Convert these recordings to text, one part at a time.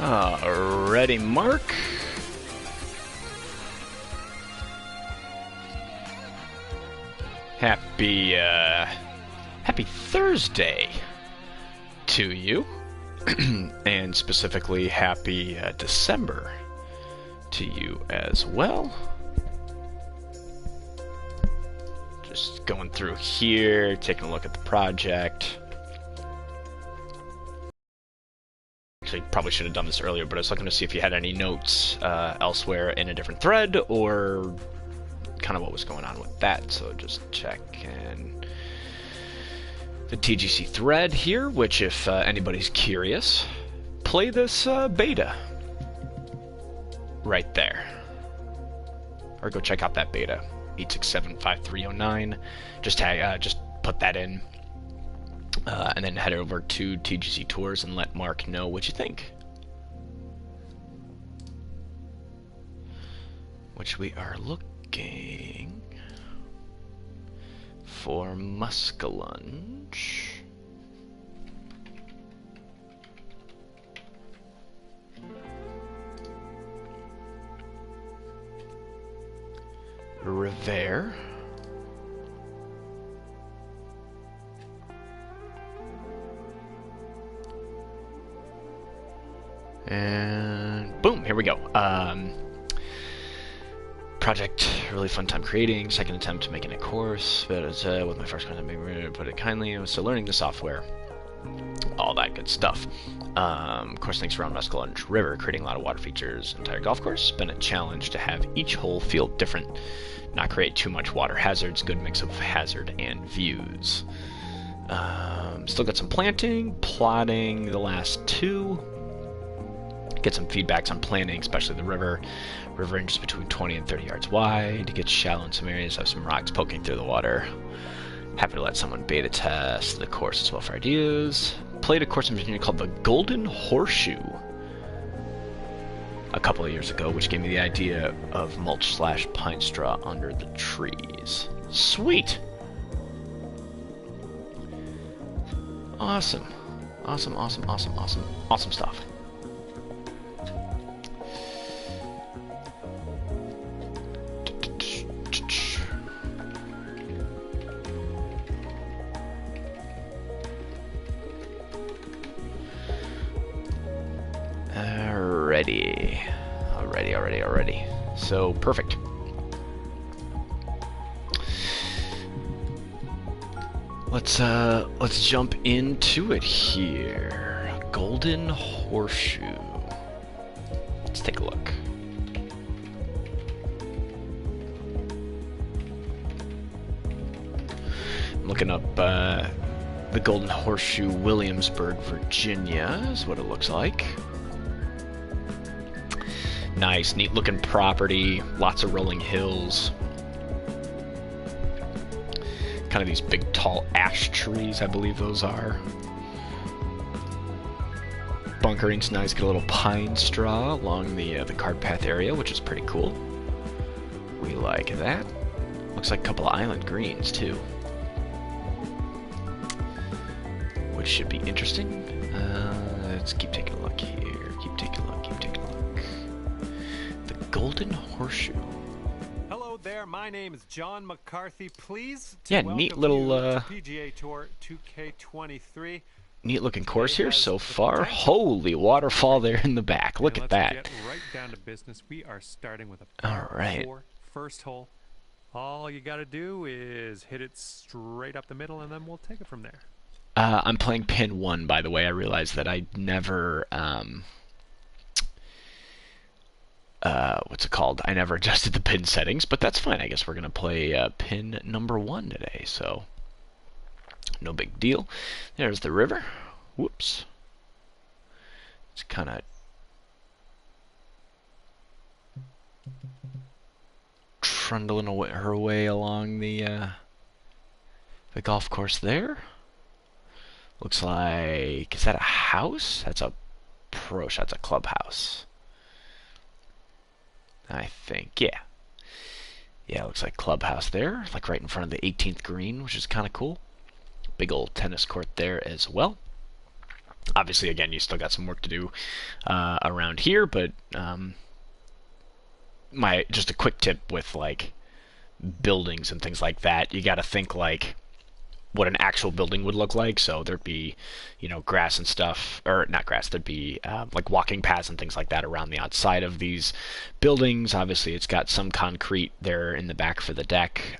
Alrighty, Mark. Happy Thursday to you, and specifically happy December to you as well. Just going through here, taking a look at the project. Actually, probably should have done this earlier, but I was looking to see if you had any notes elsewhere in a different thread, or kind of what was going on with that. So just check in the TGC thread here, which, if anybody's curious, play this beta right there, or go check out that beta 8675309. Just put that in. And then head over to TGC Tours and let Mark know what you think. Which we are looking for Muskellunge. Revere. And boom, here we go. Project, really fun time creating. Second attempt making a course, but with my first content, maybe put it kindly. I was still learning the software, all that good stuff. Course links around Muskellunge River, creating a lot of water features. Entire golf course. Been a challenge to have each hole feel different, not create too much water hazards. Good mix of hazard and views. Still got some planting, plotting the last two. Get some feedbacks on planning, especially the river. River inches between 20 and 30 yards wide. It gets shallow in some areas, have some rocks poking through the water. Happy to let someone beta test the course as well for ideas. Played a course in Virginia called the Golden Horseshoe a couple of years ago, which gave me the idea of mulch/pine straw under the trees. Sweet! Awesome. Awesome, awesome, awesome, awesome. Awesome stuff. Already. So perfect. Let's jump into it here. Golden Horseshoe. Let's take a look. I'm looking up the Golden Horseshoe, Williamsburg, Virginia is what it looks like. Nice, neat looking property, lots of rolling hills. Kind of these big tall ash trees, I believe those are. Bunkering's nice, get a little pine straw along the cart path area, which is pretty cool. We like that. Looks like a couple of island greens too, which should be interesting. Let's keep taking a look here. Keep taking a look. The Golden Horseshoe. Hello there, my name is John McCarthy. Please, neat little PGA Tour 2K23. Neat looking course here so far. Holy waterfall there in the back. Look at that. Let's get right down to business. We are starting with a par 4 first hole. All you got to do is hit it straight up the middle, and then we'll take it from there. I'm playing pin 1, by the way. I realized that I never what's it called? I never adjusted the pin settings, but that's fine. I guess we're gonna play pin number 1 today, so no big deal. There's the river. Whoops. It's kind of trundling her way along the golf course there. Looks like, is that a house? That's a pro shot. That's a clubhouse, I think. Yeah, it looks like clubhouse there, like right in front of the 18th green, which is kind of cool. Big old tennis court there as well. Obviously, again, you still got some work to do around here, but just a quick tip with like buildings and things like that, you got to think like what an actual building would look like. So there'd be, grass and stuff, or not grass. There'd be like walking paths and things like that around the outside of these buildings. Obviously, it's got some concrete there in the back for the deck,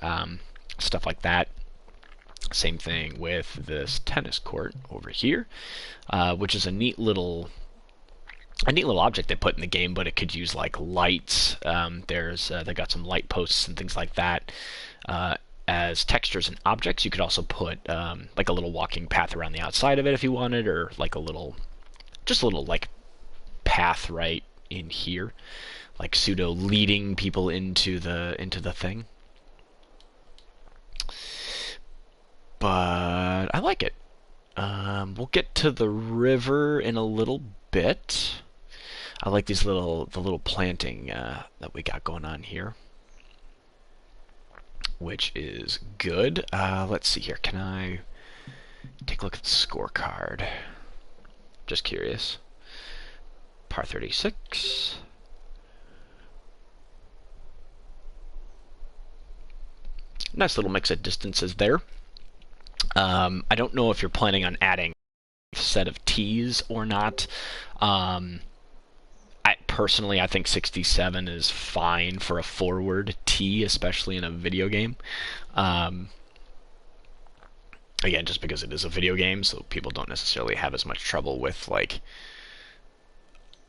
stuff like that. Same thing with this tennis court over here, which is a neat little object they put in the game, but it could use like lights. They got some light posts and things like that. As textures and objects, you could also put like a little walking path around the outside of it if you wanted, or like just a little like path right in here, like pseudo leading people into the thing. But I like it. We'll get to the river in a little bit. I like the little planting that we got going on here, which is good. Let's see here. Can I take a look at the scorecard? Just curious. Par 36. Nice little mix of distances there. I don't know if you're planning on adding a set of tees or not. I think 67 is fine for a forward tee, especially in a video game. Again, just because it is a video game, so people don't necessarily have as much trouble with like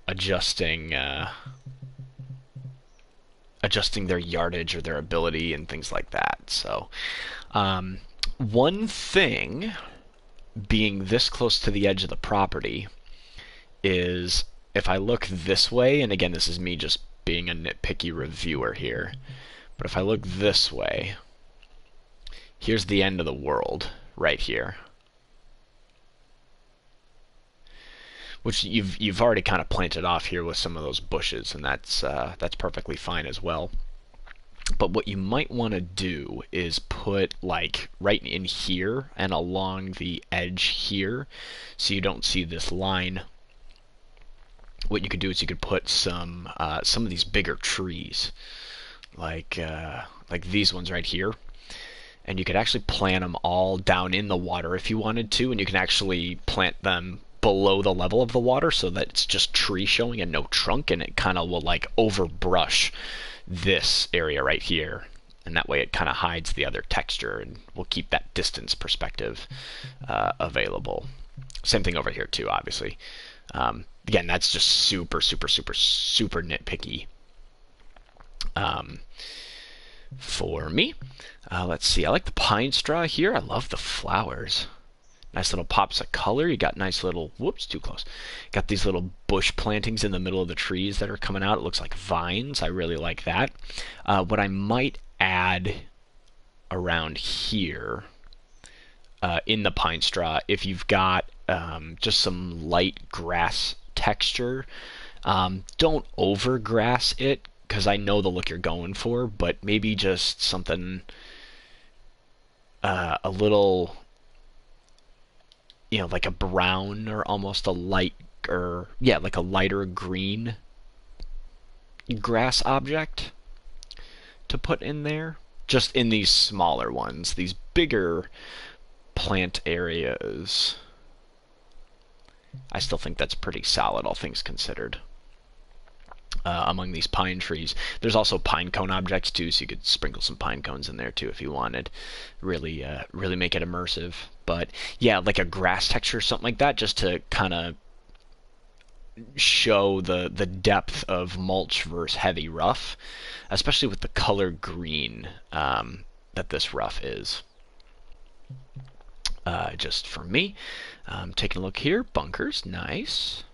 adjusting their yardage or their ability and things like that. So, one thing being this close to the edge of the property is if I look this way, and again, this is me just being a nitpicky reviewer here, but if I look this way, here's the end of the world right here, which you've already kind of planted off here with some of those bushes, and that's perfectly fine as well. But what you might want to do is put like right in here and along the edge here, so you don't see this line. What you could do is you could put some of these bigger trees, like these ones right here, and you could actually plant them all down in the water if you wanted to, and you can actually plant them below the level of the water so that it's just tree showing and no trunk, and it kind of will like overbrush this area right here, and that way it kind of hides the other texture and will keep that distance perspective available. Same thing over here too, obviously. Again, that's just super nitpicky for me. Let's see, I like the pine straw here. I love the flowers. Nice little pops of color. You got nice little, whoops, too close. Got these little bush plantings in the middle of the trees that are coming out. It looks like vines. I really like that. What I might add around here in the pine straw, if you've got just some light grass texture, don't overgrass it, because I know the look you're going for, but maybe just something a little, like a brown or almost a light, or yeah, like a lighter green grass object to put in there. Just in these smaller ones, these bigger plant areas, I still think that's pretty solid, all things considered. Among these pine trees, there's also pine cone objects too, so you could sprinkle some pine cones in there too if you wanted. Really make it immersive. But yeah, like a grass texture, something like that, just to kind of show the depth of mulch versus heavy rough, especially with the color green that this rough is. Just for me, taking a look here, bunkers, nice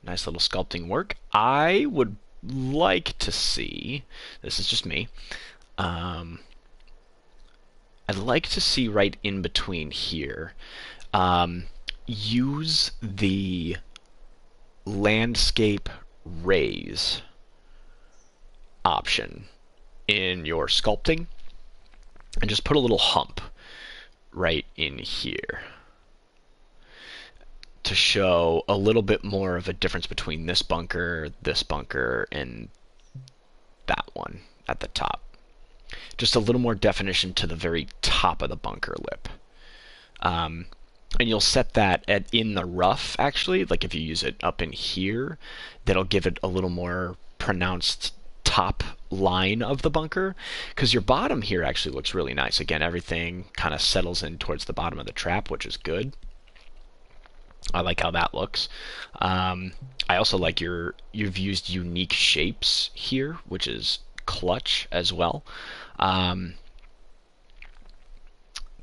little sculpting work. I would like to see, this is just me, I'd like to see right in between here, use the landscape raise option in your sculpting and just put a little hump right in here to show a little bit more of a difference between this bunker, and that one at the top. Just a little more definition to the very top of the bunker lip. And you'll set that in the rough, actually. Like if you use it up in here, that'll give it a little more pronounced top line of the bunker, because your bottom here actually looks really nice. Again, everything kind of settles in towards the bottom of the trap, which is good. I like how that looks. I also like you've used unique shapes here, which is clutch as well.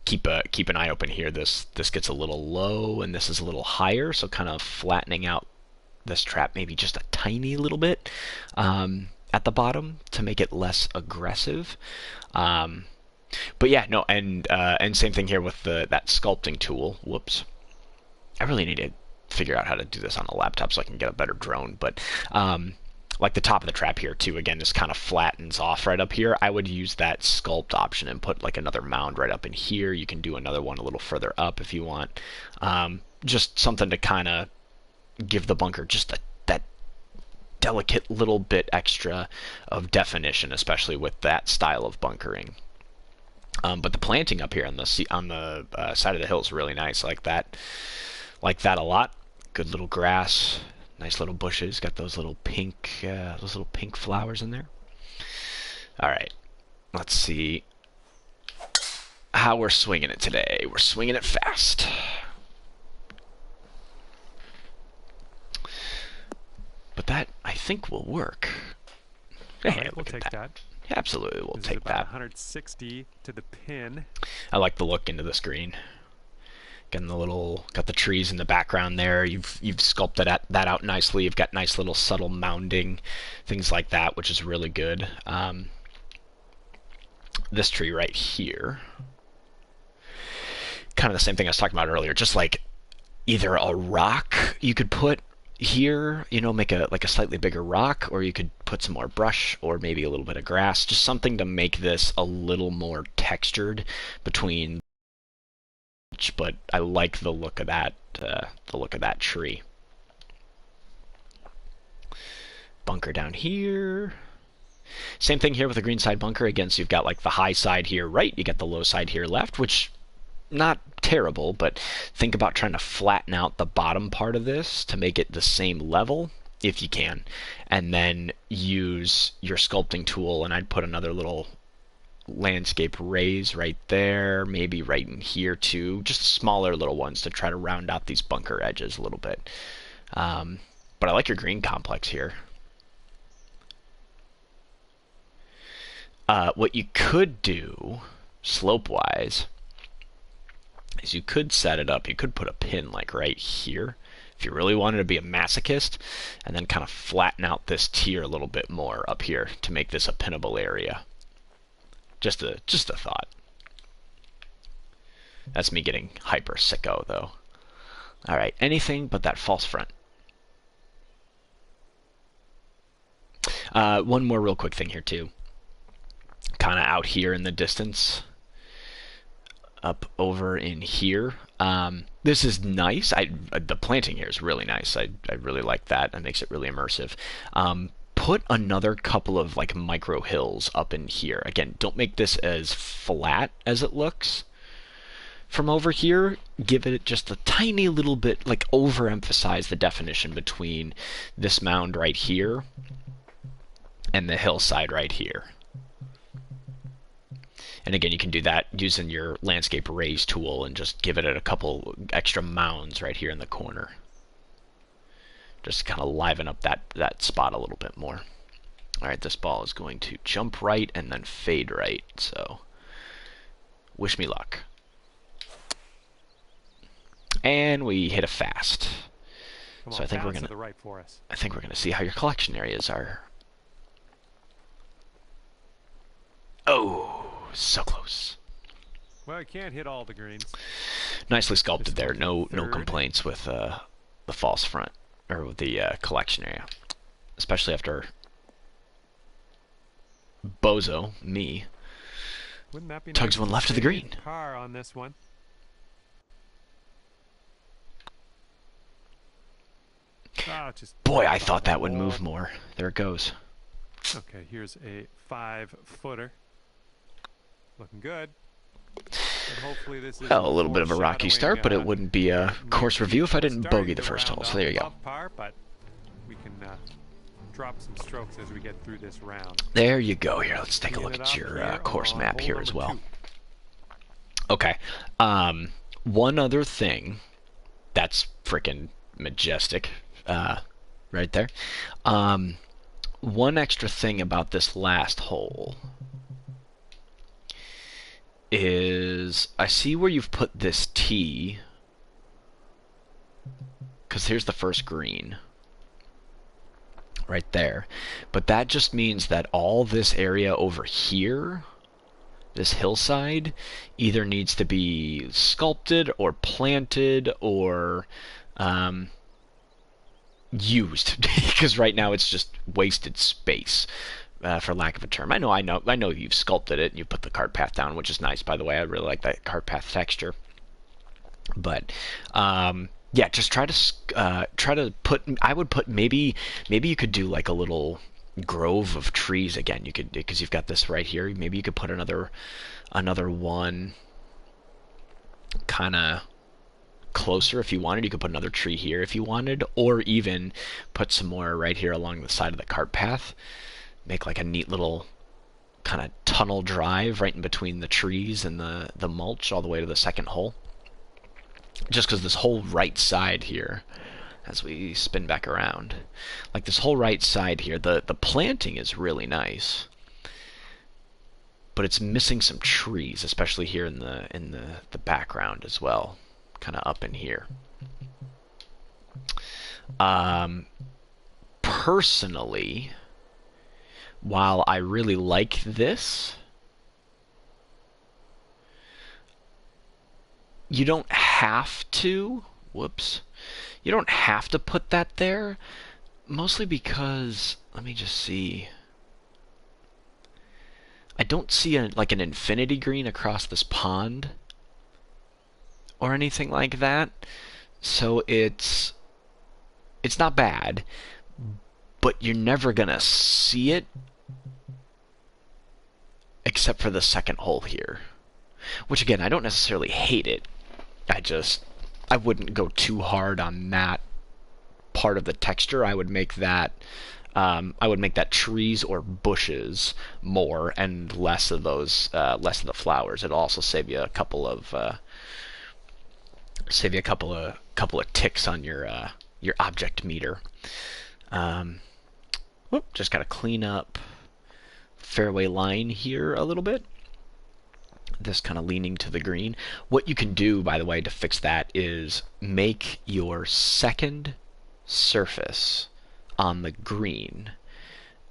Keep an eye open here. This gets a little low and this is a little higher, so kind of flattening out this trap maybe just a tiny little bit at the bottom to make it less aggressive. But yeah, no, and same thing here with that sculpting tool. Whoops. I really need to figure out how to do this on a laptop so I can get a better drone. But like the top of the trap here too, again, this kind of flattens off right up here. I would use that sculpt option and put like another mound right up in here. You can do another one a little further up if you want. Just something to kind of give the bunker just that delicate little bit extra of definition, especially with that style of bunkering. But the planting up here on the side of the hill is really nice. Like that a lot. Good little grass, nice little bushes. Got those little pink flowers in there. All right, let's see how we're swinging it today. We're swinging it fast. But that, I think, will work. Hey, right, we'll take that. Yeah, absolutely, we'll take about that. 160 to the pin. I like the look into the screen. Getting got the trees in the background there. You've sculpted that out nicely. You've got nice little subtle mounding, things like that, which is really good. This tree right here, kind of the same thing I was talking about earlier. Just like either a rock you could put here, make a slightly bigger rock, or you could put some more brush or maybe a little bit of grass. Just something to make this a little more textured between. But I like the look of that. The look of that tree. Bunker down here. Same thing here with the green side bunker. Again, so you've got like the high side here right. You got the low side here left, which not terrible, but think about trying to flatten out the bottom part of this to make it the same level if you can, and then use your sculpting tool. And I'd put another little landscape raise right there, maybe right in here too, just smaller little ones to try to round out these bunker edges a little bit. But I like your green complex here. What you could do slope wise is you could set it up, you could put a pin like right here if you really wanted to be a masochist, and then kind of flatten out this tier a little bit more up here to make this a pinnable area. Just a thought. That's me getting hyper sicko, though. Alright, anything but that false front. One more real quick thing here, too. Kind of out here in the distance. Up over in here. This is nice. The planting here is really nice. I really like that. That makes it really immersive. Put another couple of like micro hills up in here. Again, don't make this as flat as it looks from over here. Give it just a tiny little bit, like overemphasize the definition between this mound right here and the hillside right here. And again, you can do that using your landscape raise tool and just give it a couple extra mounds right here in the corner. Just kind of liven up that spot a little bit more. Alright, this ball is going to jump right and then fade right, so wish me luck. And we hit a fast. So I think we're gonna I think we're gonna see how your collection areas are. Oh, so close. Well, I can't hit all the greens. Nicely sculpted there. No complaints with the false front. Or the collection area, especially after Bozo, me, Wouldn't that be tugs nice one left of the green. Par on this one. Oh, just Boy, I follow thought that would hole. move more. There it goes. Okay, here's a 5-footer. Looking good. And hopefully this isn't Well, a little bit of a rocky start, but it wouldn't be a course review if I didn't bogey the first hole. So there you go. Par, but we can drop some strokes as we get through this round. There you go. Here, let's take a look at your course map here as well. Okay. One other thing that's freaking majestic, right there. One extra thing about this last hole is I see where you've put this tee, because here's the first green right there, but that just means that all this area over here, this hillside, either needs to be sculpted or planted or used, because right now it's just wasted space, for lack of a term. I know you've sculpted it and you put the cart path down, which is nice, by the way. I really like that cart path texture. But yeah, just try to put. I would put maybe you could do like a little grove of trees again. You could, because you've got this right here. Maybe you could put another one kind of closer if you wanted. You could put another tree here if you wanted, or even put some more right here along the side of the cart path. Make like a neat little kind of tunnel drive right in between the trees and the mulch all the way to the second hole. Just because this whole right side here, as we spin back around, like this whole right side here, the planting is really nice, but it's missing some trees, especially here in the background as well, kind of up in here. Personally, while I really like this, you don't have to, you don't have to put that there, mostly because, let me just see, I don't see like an infinity green across this pond or anything like that, so it's not bad, but you're never gonna see it except for the second hole here, which again, I don't necessarily hate it. I wouldn't go too hard on that part of the texture. I would make that trees or bushes more and less of those, less of the flowers. It'll also save you a couple of ticks on your object meter. Just gotta clean up fairway line here a little bit. This kind of leaning to the green. What you can do, by the way, to fix that is make your second surface on the green,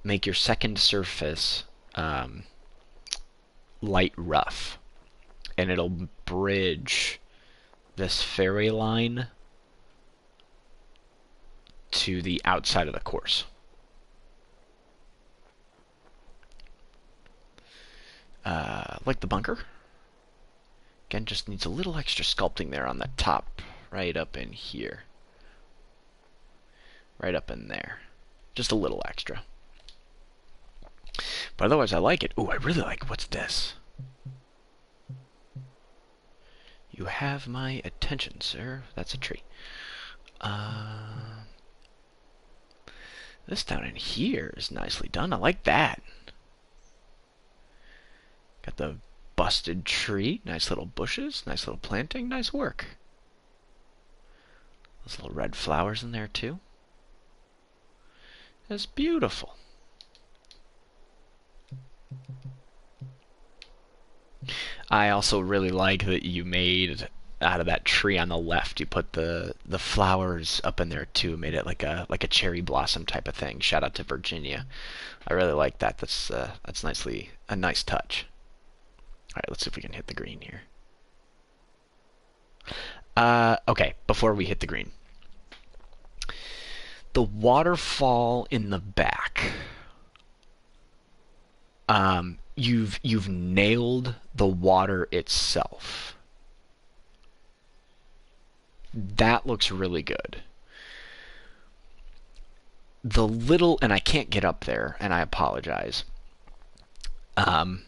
make your second surface light rough, and it'll bridge this fairway line to the outside of the course. Like the bunker. Again, just needs a little extra sculpting there on the top, right up in here. Right up in there. Just a little extra. But otherwise, I like it. Ooh, I really like, what's this? You have my attention, sir. That's a tree. This down in here is nicely done. I like that. Got the busted tree, nice little bushes, nice little planting, nice work. Those little red flowers in there too. That's beautiful. I also really like that you made, out of that tree on the left, you put the flowers up in there too, made it like a cherry blossom type of thing. Shout out to Virginia. I really like that. That's a nice touch. Alright, let's see if we can hit the green here. Okay, before we hit the green. The waterfall in the back. You've nailed the water itself. That looks really good. the little, and I can't get up there, and I apologize. And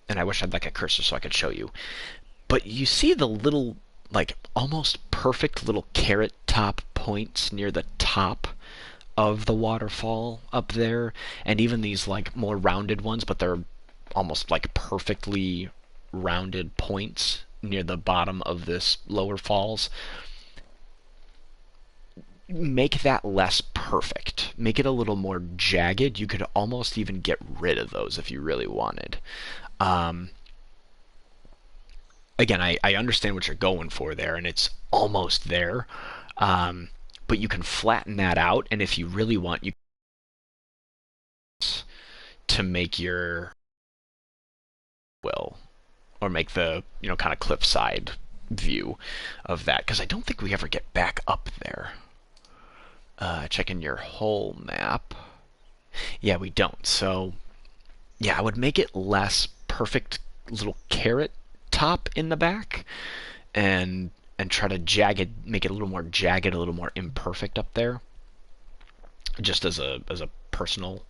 I wish I had like a cursor so I could show you. But you see the little, like almost perfect little carrot top points near the top of the waterfall up there, and even these like more rounded ones, but they're almost like perfectly rounded points near the bottom of this lower falls. Make that less perfect. Make it a little more jagged. You could almost even get rid of those if you really wanted. Again, I understand what you're going for there, and it's almost there. But you can flatten that out, and if you really want, you to make your or make the kind of cliffside view of that, because I don't think we ever get back up there. Checking your whole map. Yeah, we don't. So, yeah, I would make it less perfect little carrot top in the back, and try to make it a little more jagged, a little more imperfect up there, just as a personal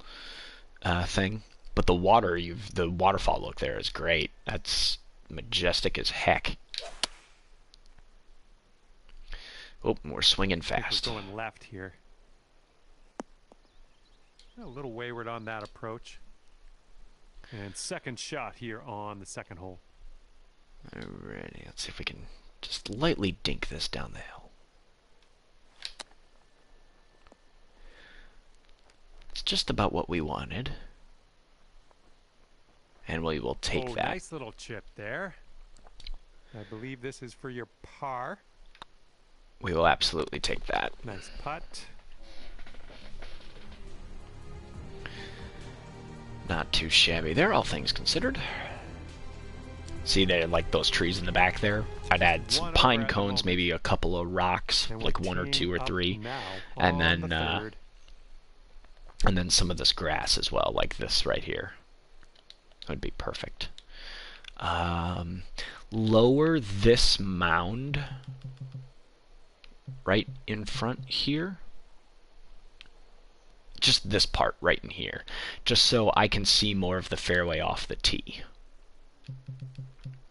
thing. But the waterfall look there is great. That's majestic as heck. Oh, we're swinging fast. We're going left here. A little wayward on that approach. And second shot here on the second hole. Alrighty, let's see if we can just lightly dink this down the hill. It's just about what we wanted. And we will take that. Nice little chip there. I believe this is for your par. We will absolutely take that. Nice putt. Not too shabby there, all things considered. See there, like those trees in the back there? I'd add some pine cones, maybe a couple of rocks, like one or two or three, and then some of this grass as well, like this right here. Would be perfect. Lower this mound right in front here. Just this part right in here, just so I can see more of the fairway off the tee.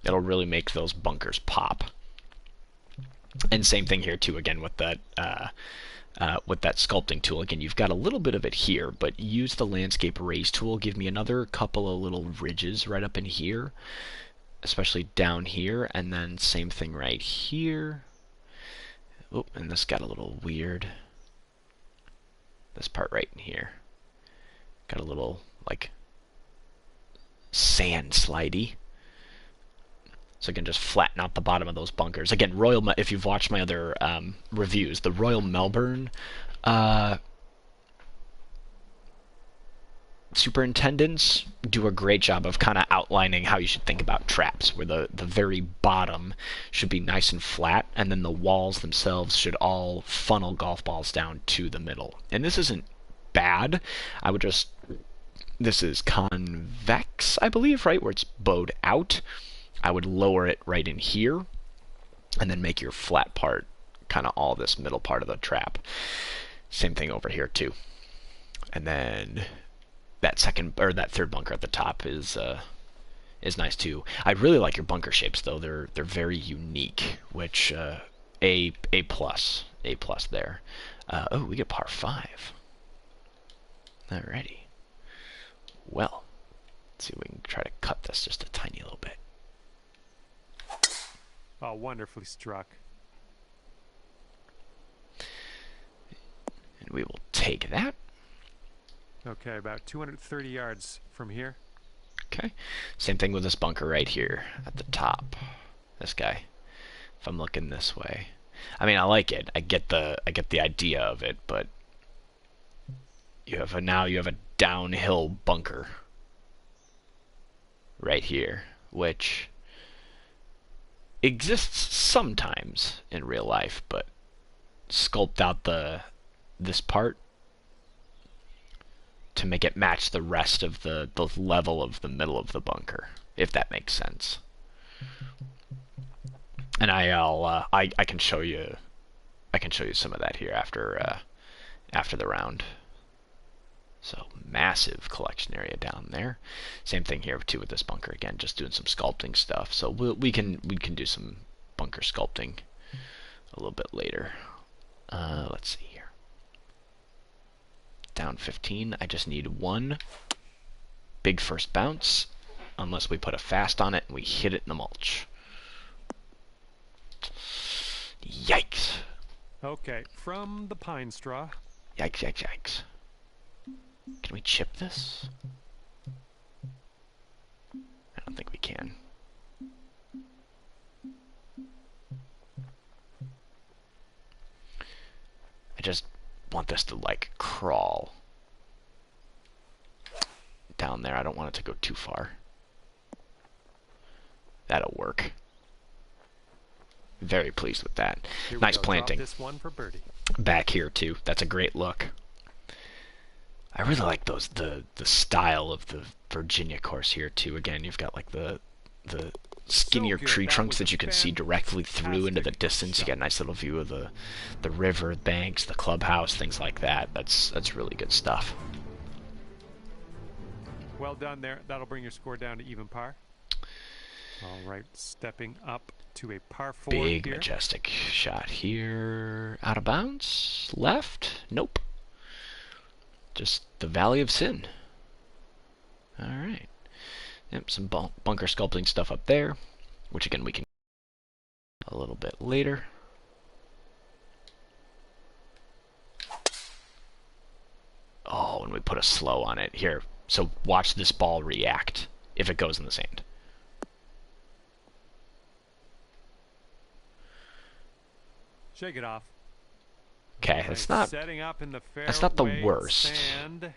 It'll really make those bunkers pop. And same thing here too, again with that sculpting tool. Again, you've got a little bit of it here, but use the landscape raise tool. Give me another couple of little ridges right up in here, especially down here, and then same thing right here. Oh, and this got a little weird. This part right in here got a little like sand slidey. So I can just flatten out the bottom of those bunkers. Again, if you've watched my other reviews, the Royal Melbourne superintendents do a great job of kind of outlining how you should think about traps, where the very bottom should be nice and flat, and then the walls themselves should all funnel golf balls down to the middle. And this isn't bad. This is convex, I believe, right, where it's bowed out. I would lower it right in here, and then make your flat part kind of all this middle part of the trap. Same thing over here too. And then that third bunker at the top is nice too. I really like your bunker shapes though. They're very unique, which A plus there. Oh, we get par 5. Alrighty. Well, let's see if we can try to cut this just a tiny little bit. Oh, wonderfully struck. And we will take that. Okay, about 230 yards from here. Okay. Same thing with this bunker right here at the top. This guy. If I'm looking this way. I mean, I like it. I get the idea of it, but now you have a downhill bunker right here, which exists sometimes in real life, but sculpt out this part to make it match the rest of the level of the middle of the bunker, if that makes sense. And I can show you some of that here after the round. So massive collection area down there. Same thing here too with this bunker. Again, just doing some sculpting stuff. So we can do some bunker sculpting a little bit later. Let's see here. Down 15. I just need one big first bounce, unless we put a fast on it and we hit it in the mulch. Yikes. Okay, from the pine straw. Yikes, yikes, yikes. Can we chip this? I don't think we can. I just want this to, like, crawl down there. I don't want it to go too far. That'll work. Very pleased with that. Nice planting. Drop this one for birdie. Back here too. That's a great look. I really like those the style of the Virginia course here too. Again, you've got like the skinnier tree trunks that you can see directly through into the distance. You get a nice little view of the river, banks, the clubhouse, things like that. That's really good stuff. Well done there. That'll bring your score down to even par. All right, stepping up to a par 4 Big here. majestic shot here. Out of bounds? Left? Nope. Just the Valley of Sin. Alright. Yep, some bunker sculpting stuff up there, which again we can a little bit later. Oh, and we put a slow on it. Here, so watch this ball react if it goes in the sand. Shake it off. Okay, that's not setting up in the that's not the worst. Sand.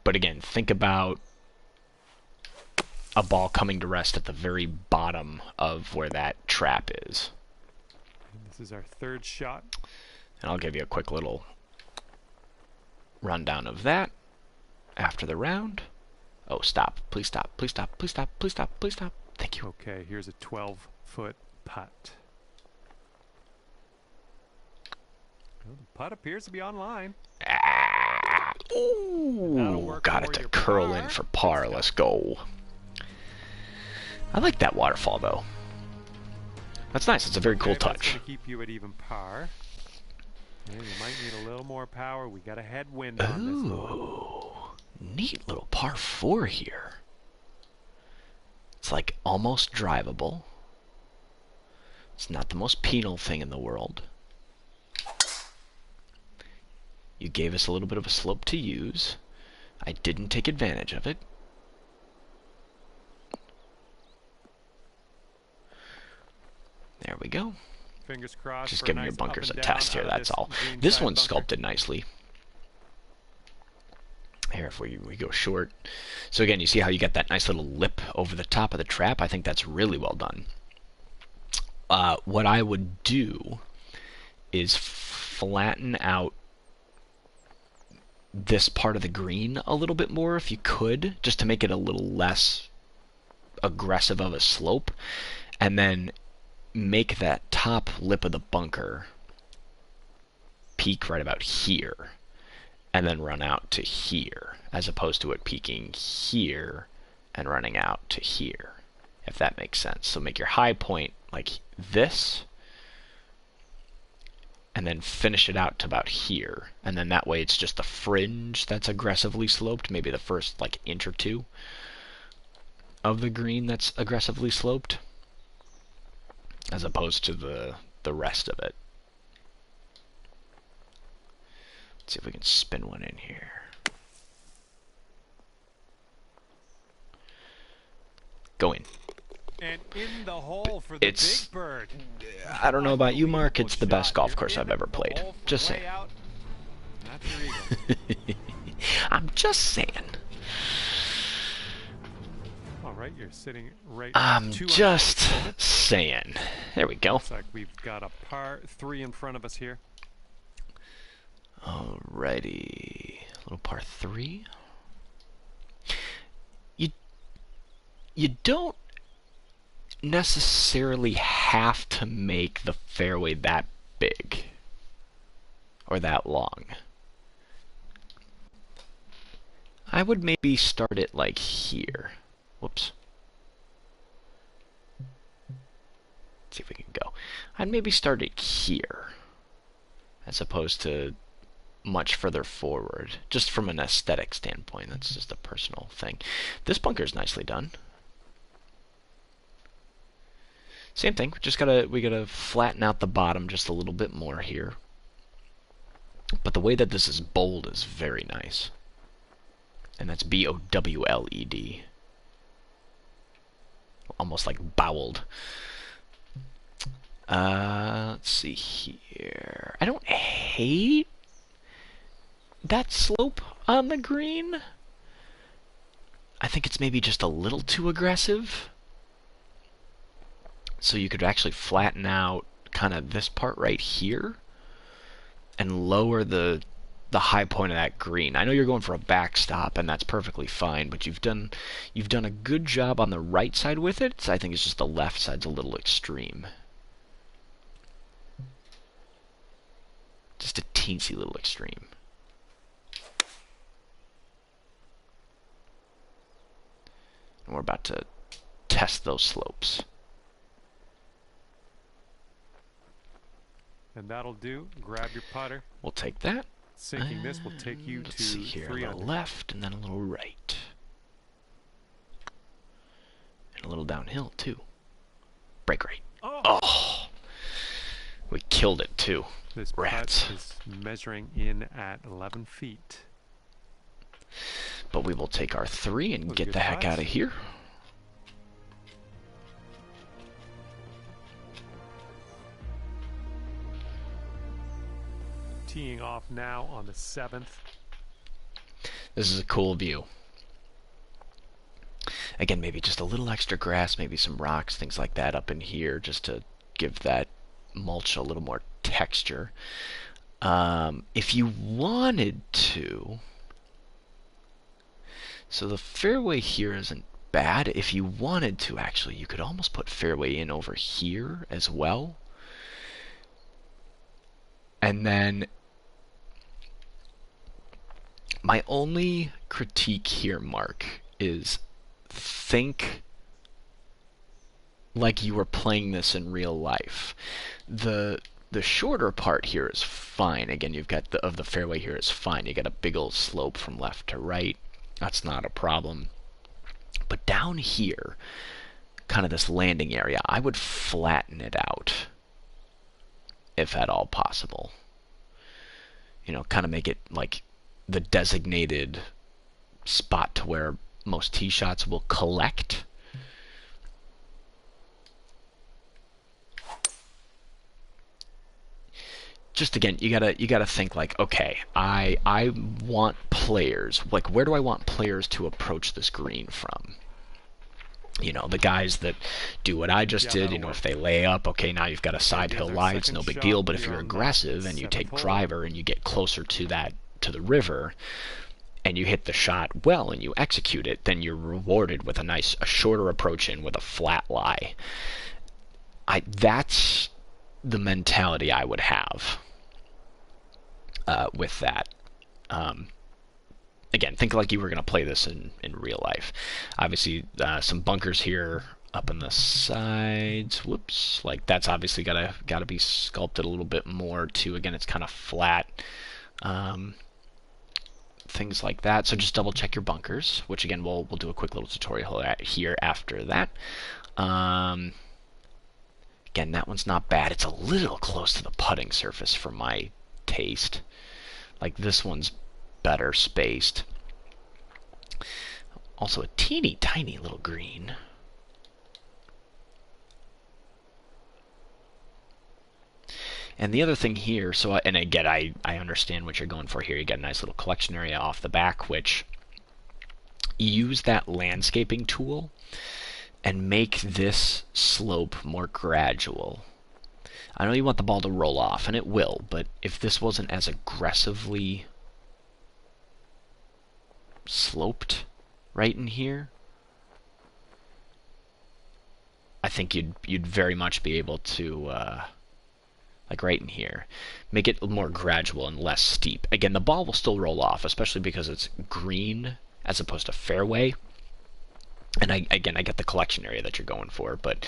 But again, think about a ball coming to rest at the very bottom of where that trap is. And this is our third shot. And I'll give you a quick little rundown of that after the round. Oh, stop. Please stop. Please stop. Please stop. Please stop. Please stop. Thank you. Okay, here's a 12-foot putt. Well, the putt appears to be online. Ah, ooh, got it to curl in for par. Let's go. I like that waterfall, though. That's nice. It's a very cool touch. That's going to keep you at even par. And you might need a little more power. We got a headwind on this one. Ooh, neat little par 4 here. It's like almost drivable. It's not the most penal thing in the world. You gave us a little bit of a slope to use. I didn't take advantage of it. There we go. Fingers crossed. Just giving your bunkers a test here, that's all. This one's sculpted nicely. Here, if we go short. So again, you see how you get that nice little lip over the top of the trap? I think that's really well done. What I would do is flatten out this part of the green a little bit more if you could, just to make it a little less aggressive of a slope, and then make that top lip of the bunker peak right about here, and then run out to here, as opposed to it peaking here and running out to here, if that makes sense. So make your high point like this, and then finish it out to about here, and then that way it's just the fringe that's aggressively sloped, maybe the first like inch or two of the green that's aggressively sloped, as opposed to the rest of it. Let's see if we can spin one in here. Go in. And in the hole for the big bird. I don't know about you, Mark. It's the best golf course I've ever played. Just saying. I'm just saying. All right, you're sitting right. I'm just saying. There we go. Looks like we've got a par 3 in front of us here. Alrighty, little par 3. You don't necessarily have to make the fairway that big or that long. I would maybe start it like here. Whoops. Let's see if we can go. I'd maybe start it here as opposed to much further forward, just from an aesthetic standpoint. That's just a personal thing. This bunker is nicely done. Same thing. We gotta flatten out the bottom just a little bit more here. But the way that this is bowled is very nice, and that's B-O-W-L-E-D, almost like bowled. Let's see here. I don't hate that slope on the green. I think it's maybe just a little too aggressive. So you could actually flatten out kind of this part right here and lower the high point of that green. I know you're going for a backstop, and that's perfectly fine, but you've done a good job on the right side with it. So I think it's just the left side's a little extreme. Just a teensy little extreme. And we're about to test those slopes. And that'll do. Grab your putter. We'll take that. Sinking this will take you let's to see here, 3 a little under. left and then a little right. And a little downhill, too. Break right. Oh! We killed it, too. This Rats. putt is measuring in at 11 feet. But we will take our 3 and get good the heck putts. out of here. Teeing off now on the 7th. This is a cool view. Again, maybe just a little extra grass, maybe some rocks, things like that up in here, just to give that mulch a little more texture. If you wanted to, so the fairway here isn't bad. If you wanted to, actually, you could almost put fairway in over here as well. And then my only critique here, Mark, is think like you were playing this in real life. The shorter part here is fine. Again, you've got of the fairway here is fine. You got a big old slope from left to right. That's not a problem. But down here, kind of this landing area, I would flatten it out, if at all possible. You know, kind of make it like the designated spot to where most tee shots will collect. Just again, you gotta think like, okay, I want players, like, where do I want players to approach this green from? You know, the guys that do what I just did, you know, if they lay up, okay, now you've got a side hill lie, it's no big deal. But if you're aggressive and you take driver and you get closer to the river, and you hit the shot well and you execute it, then you're rewarded with a shorter approach in with a flat lie. That's the mentality I would have with that. Again, think like you were going to play this in real life. Obviously, some bunkers here up on the sides. Whoops. Like, that's obviously gotta be sculpted a little bit more, too. Again, it's kind of flat. Things like that. So just double check your bunkers, which, again, we'll do a quick little tutorial here after that. Again, that one's not bad. It's a little close to the putting surface for my taste. Like, this one's better spaced. Also a teeny tiny little green. And the other thing here, and again, I understand what you're going for here. You get a nice little collection area off the back, which use that landscaping tool and make this slope more gradual. I know you want the ball to roll off, and it will, but if this wasn't as aggressively sloped right in here, I think you'd very much be able to like right in here. Make it more gradual and less steep. Again, the ball will still roll off, especially because it's green as opposed to fairway. And I get the collection area that you're going for, but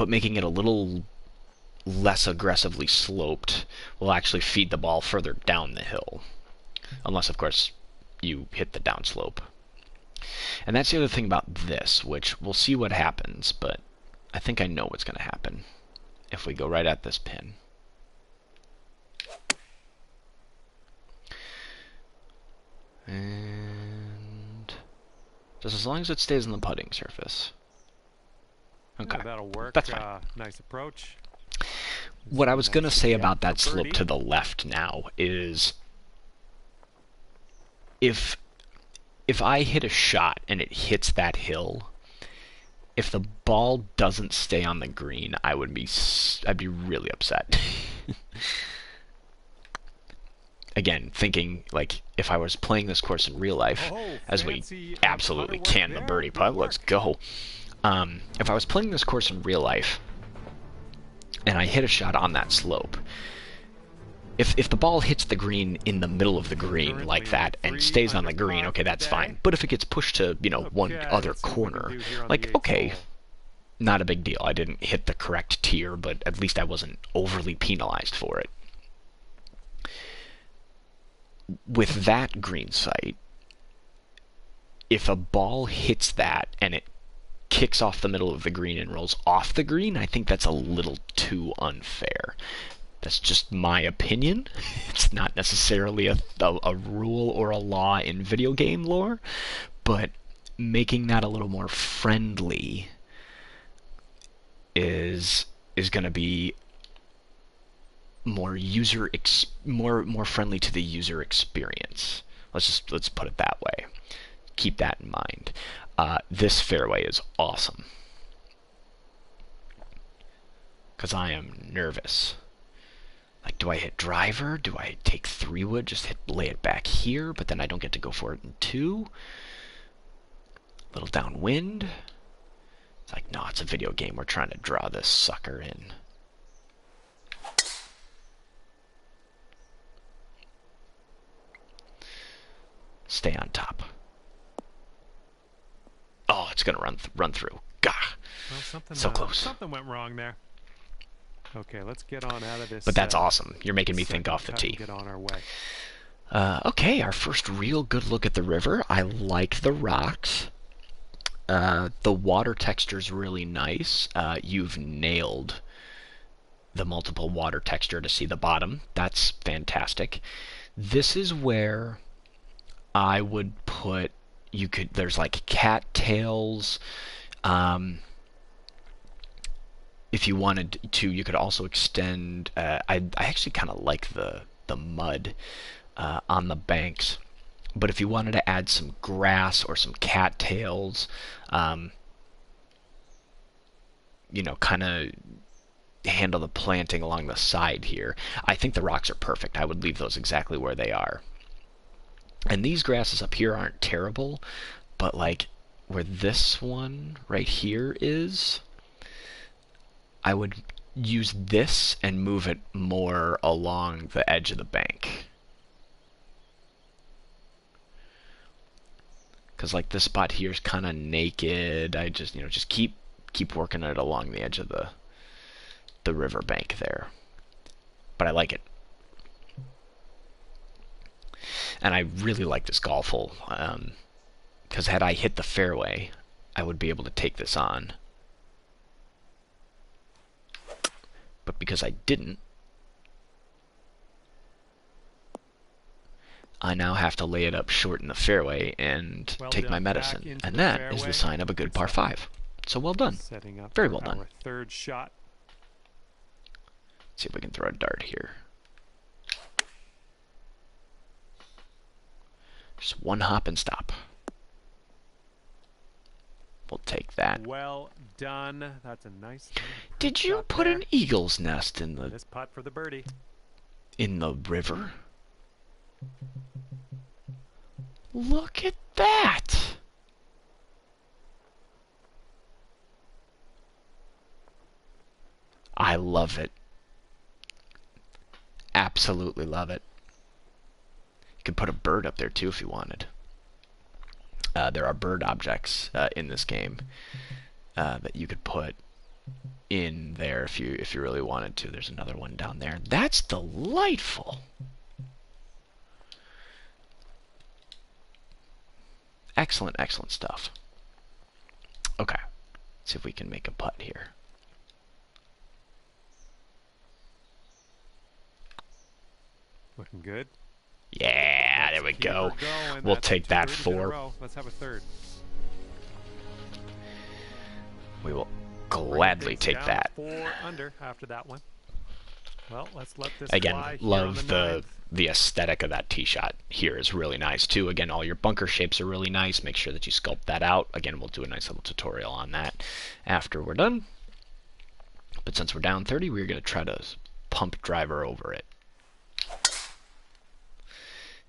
making it a little less aggressively sloped will actually feed the ball further down the hill. Unless, of course, you hit the downslope. And that's the other thing about this, which we'll see what happens, but I think I know what's going to happen if we go right at this pin. And just as long as it stays on the putting surface. Okay, yeah, that'll work. That's fine. Nice approach. What I was going to say about that slope to the left now is if I hit a shot and it hits that hill, if the ball doesn't stay on the green, I'd be really upset. Again, thinking like if I was playing this course in real life, as we absolutely can the birdie putt, let's go. If I was playing this course in real life and I hit a shot on that slope, if the ball hits the green in the middle of the green like that and stays on the green, okay, that's fine. But if it gets pushed to, one other corner, like, okay, not a big deal. I didn't hit the correct tier, but at least I wasn't overly penalized for it. With that green site, if a ball hits that and it kicks off the middle of the green and rolls off the green, I think that's a little too unfair. That's just my opinion. It's not necessarily a rule or a law in video game lore, but making that a little more friendly is going to be more more friendly to the user experience. Let's put it that way. Keep that in mind. This fairway is awesome because I am nervous. Like, do I hit driver? Do I take 3-wood? Just lay it back here, but then I don't get to go for it in 2? Little downwind. It's like, no, it's a video game. We're trying to draw this sucker in. Stay on top. Oh, it's gonna run through. Gah! Well, so close. Something went wrong there. Okay, let's get on out of this. But that's awesome. You're making me think off the tee. Get on our way. Okay, our first real good look at the river. I like the rocks. The water texture's really nice. You've nailed the multiple water texture to see the bottom. That's fantastic. This is where I would put, there's like cattails. If you wanted to, you could also extend, I actually kind of like the mud on the banks. But if you wanted to add some grass or some cattails, kind of handle the planting along the side here, I think the rocks are perfect. I would leave those exactly where they are. And these grasses up here aren't terrible, but like where this one right here is, I would use this and move it more along the edge of the bank. Because like this spot here is kind of naked. I just, just keep working it along the edge of the river bank there. But I like it. And I really like this golf hole, because had I hit the fairway, I would be able to take this on. But because I didn't, I now have to lay it up short in the fairway and take my medicine. And that is the sign of a good par 5. So well done. Very well done. Third shot. Let's see if we can throw a dart here. Just one hop and stop. We'll take that. Well done. That's a nice. Did you put an eagle's nest in this putt for the birdie? In the river? Look at that. I love it. Absolutely love it. You could put a bird up there too if you wanted. There are bird objects in this game that you could put in there if you really wanted to. There's another one down there. That's delightful. Excellent, excellent stuff. Okay, let's see if we can make a putt here. Looking good. Yeah, there we go. We'll take that 4. Let's have a third. We will gladly take that. 4 under after that one. Well, let's let this again fly love the the aesthetic of that tee shot here is really nice too. Again, all your bunker shapes are really nice. Make sure that you sculpt that out. Again, we'll do a nice little tutorial on that after we're done. But since we're down 30, we're going to try to pump driver over it.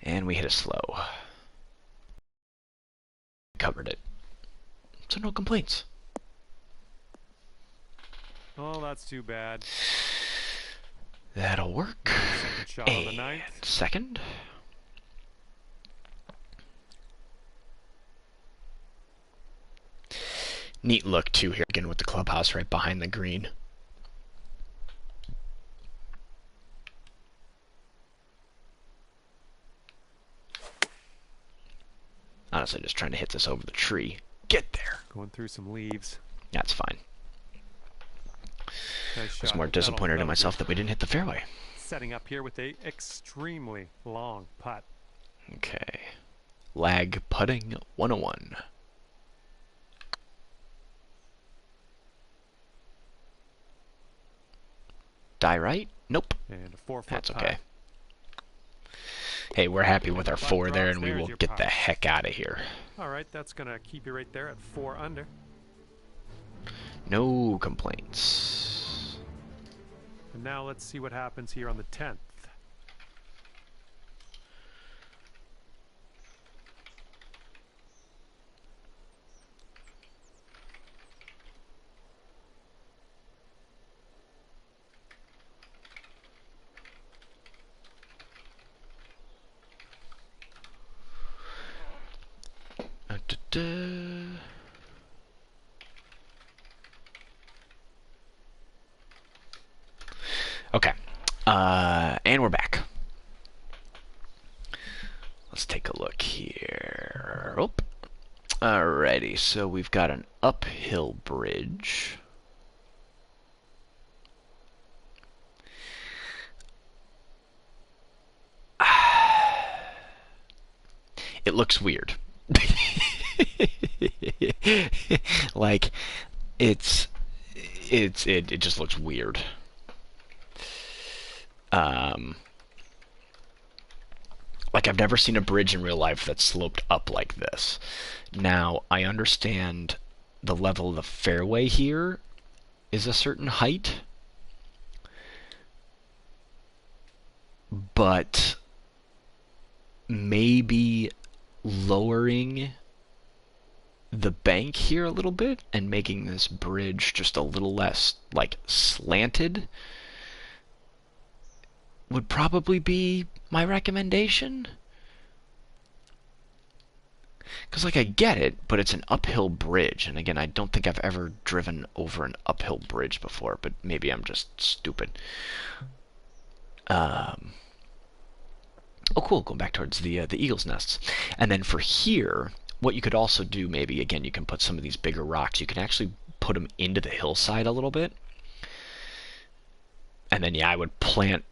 And we hit it slow. Covered it. So no complaints. Oh, that's too bad. That'll work. Second shot on the ninth. Second. Neat look too here again with the clubhouse right behind the green. Honestly, just trying to hit this over the tree. Get there. Going through some leaves. That's fine. Nice I was shot. more disappointed in myself that we didn't hit the fairway. Setting up here with a extremely long putt. Okay. Lag putting 101. Die right? Nope. And a 4-foot That's putt. okay. Hey, we're happy with our 4 there, and we will get the heck out of here. All right, that's going to keep you right there at 4 under. No complaints. And now let's see what happens here on the 10th. Okay, and we're back. Let's take a look here. Oh. Alrighty, so we've got an uphill bridge. It looks weird. Like, it just looks weird. Like, I've never seen a bridge in real life that sloped up like this. Now, I understand the level of the fairway here is a certain height, but maybe lowering the bank here a little bit and making this bridge just a little less, like, slanted would probably be my recommendation. Because, like, I get it, but it's an uphill bridge. And again, I don't think I've ever driven over an uphill bridge before, but maybe I'm just stupid. Oh, cool. Going back towards the eagle's nests. And then for here, what you could also do, maybe, again, you can put some of these bigger rocks. You can actually put them into the hillside a little bit. And then, yeah, I would plant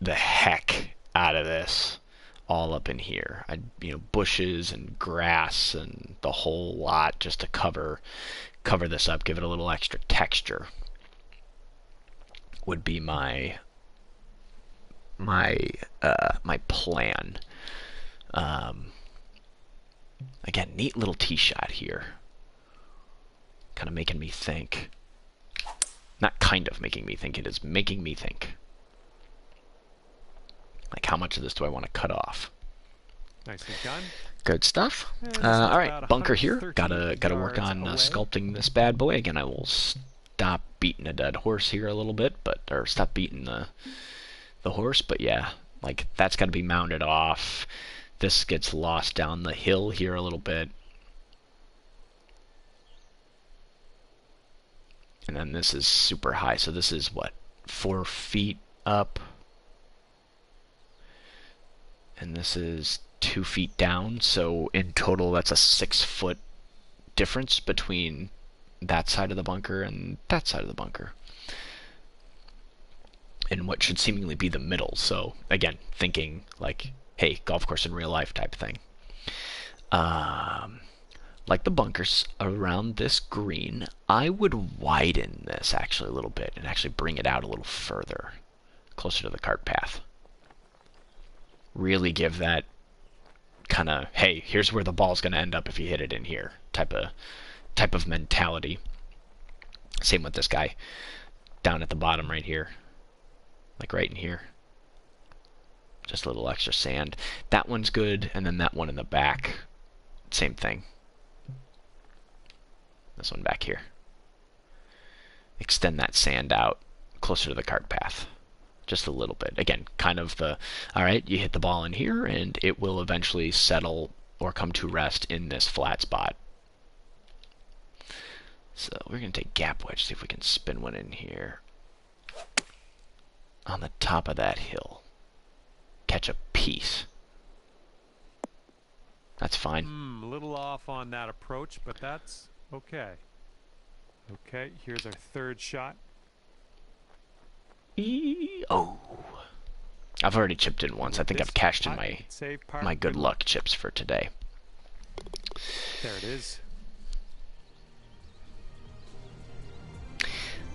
the heck out of this all up in here. I'd, bushes and grass and the whole lot just to cover this up, give it a little extra texture would be my plan. Again, neat little tee shot here. Kind of making me think. Not kind of making me think, it is making me think. Like, how much of this do I want to cut off? Nicely done. Good stuff. All right, bunker here. Gotta work on sculpting this bad boy. Again, I will stop beating a dead horse here a little bit, or stop beating the horse, but yeah, like that's got to be mounted off. This gets lost down the hill here a little bit. And then this is super high, so this is what, 4 feet up? And this is 2 feet down, so in total that's a 6-foot difference between that side of the bunker and that side of the bunker. In what should seemingly be the middle, so again, thinking like, hey, golf course in real life type thing. Like the bunkers around this green, I would widen this actually a little bit and actually bring it out a little further, closer to the cart path. Really give that kind of, hey, here's where the ball's going to end up if you hit it in here type of mentality. Same with this guy down at the bottom right here, like right in here. Just a little extra sand. That one's good, and then that one in the back, same thing. This one back here. Extend that sand out closer to the cart path. Just a little bit. Again, kind of the, alright, you hit the ball in here, and it will eventually settle or come to rest in this flat spot. So we're going to take gap wedge, see if we can spin one in here. On the top of that hill. Catch a piece. That's fine. A little off on that approach, but that's okay. Okay, here's our third shot. Oh. I've already chipped in once. I think I've cashed in my good luck chips for today. There it is.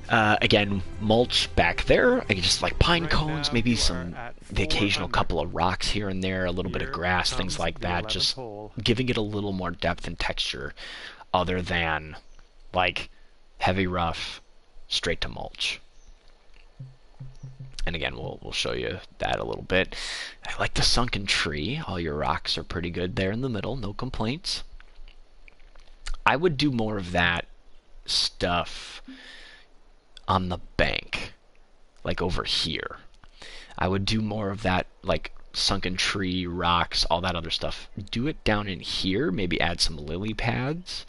Again, mulch back there. I just like pine cones, maybe the occasional couple of rocks here and there, a little bit of grass, things like that. Just giving it a little more depth and texture other than like heavy rough, straight to mulch. And again, we'll show you that a little bit. I like the sunken tree. All your rocks are pretty good there in the middle. No complaints. I would do more of that stuff on the bank, like over here. I would do more of that, like sunken tree, rocks, all that other stuff. Do it down in here, maybe add some lily pads,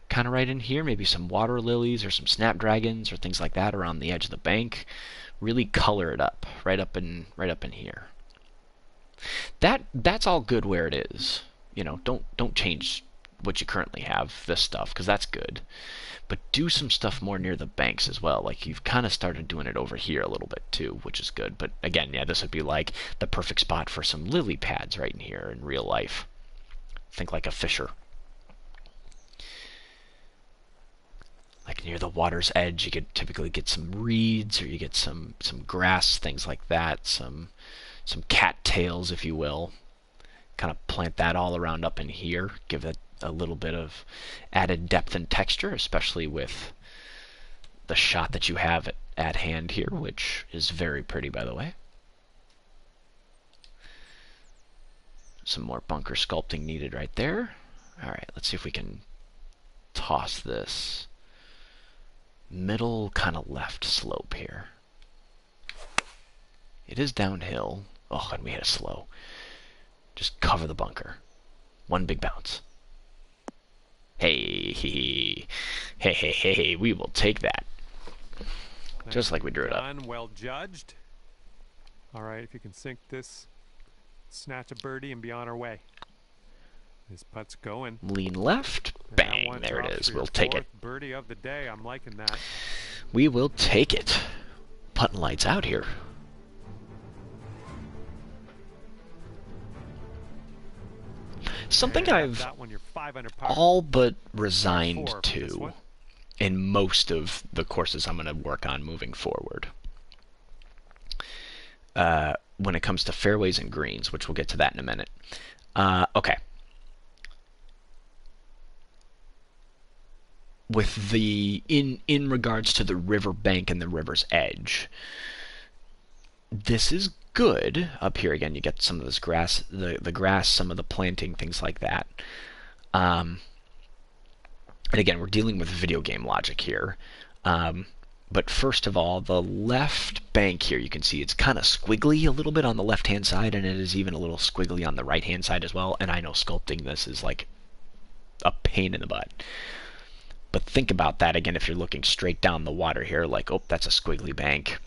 kind of right in here, maybe some water lilies or some snapdragons or things like that around the edge of the bank. Really color it up, right up in here. That's all good where it is. You know, don't change what you currently have, this stuff, because that's good. But do some stuff more near the banks as well. Like you've kind of started doing it over here a little bit too, which is good. But again, yeah, this would be like the perfect spot for some lily pads right in here in real life. Think like a fisher. Like near the water's edge, you could typically get some reeds, or you get some grass, things like that. Some cattails, if you will. Kind of plant that all around up in here. Give it a little bit of added depth and texture, especially with the shot that you have at hand here, which is very pretty, by the way. Some more bunker sculpting needed right there. Alright, let's see if we can toss this middle kind of left slope here. It is downhill. Oh, and we hit a slow. Just cover the bunker. One big bounce. Hey, we will take that. Just like we drew it up. Well judged. All right, if you can sink this, snatch a birdie and be on our way. This putt's going. Lean left. Bang, there it is. We'll take it. Birdie of the day. I'm liking that. We will take it. Putting lights out here. Something I've all but resigned to in most of the courses I'm going to work on moving forward. When it comes to fairways and greens, which we'll get to that in a minute. Okay. With the in regards to the river bank and the river's edge, this is good. Up here again, you get some of this grass, the grass, some of the planting, things like that. And And again, we're dealing with video game logic here. But first of all, the left bank here, you can see it's kind of squiggly a little bit on the left-hand side, and it is even a little squiggly on the right-hand side as well. And I know sculpting this is like a pain in the butt. But think about that again if you're looking straight down the water here, like, oh, that's a squiggly bank.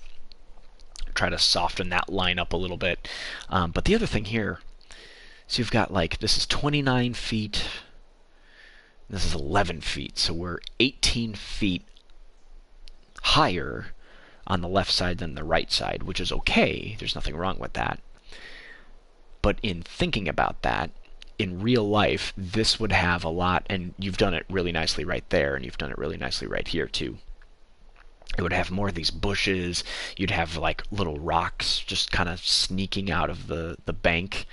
Try to soften that line up a little bit. But the other thing here, so you've got like, this is 29 feet, this is 11 feet, so we're 18 feet higher on the left side than the right side, which is okay. There's nothing wrong with that. But in thinking about that, in real life, this would have a lot, and you've done it really nicely right there, and you've done it really nicely right here too. It would have more of these bushes. You'd have like little rocks just kind of sneaking out of the bank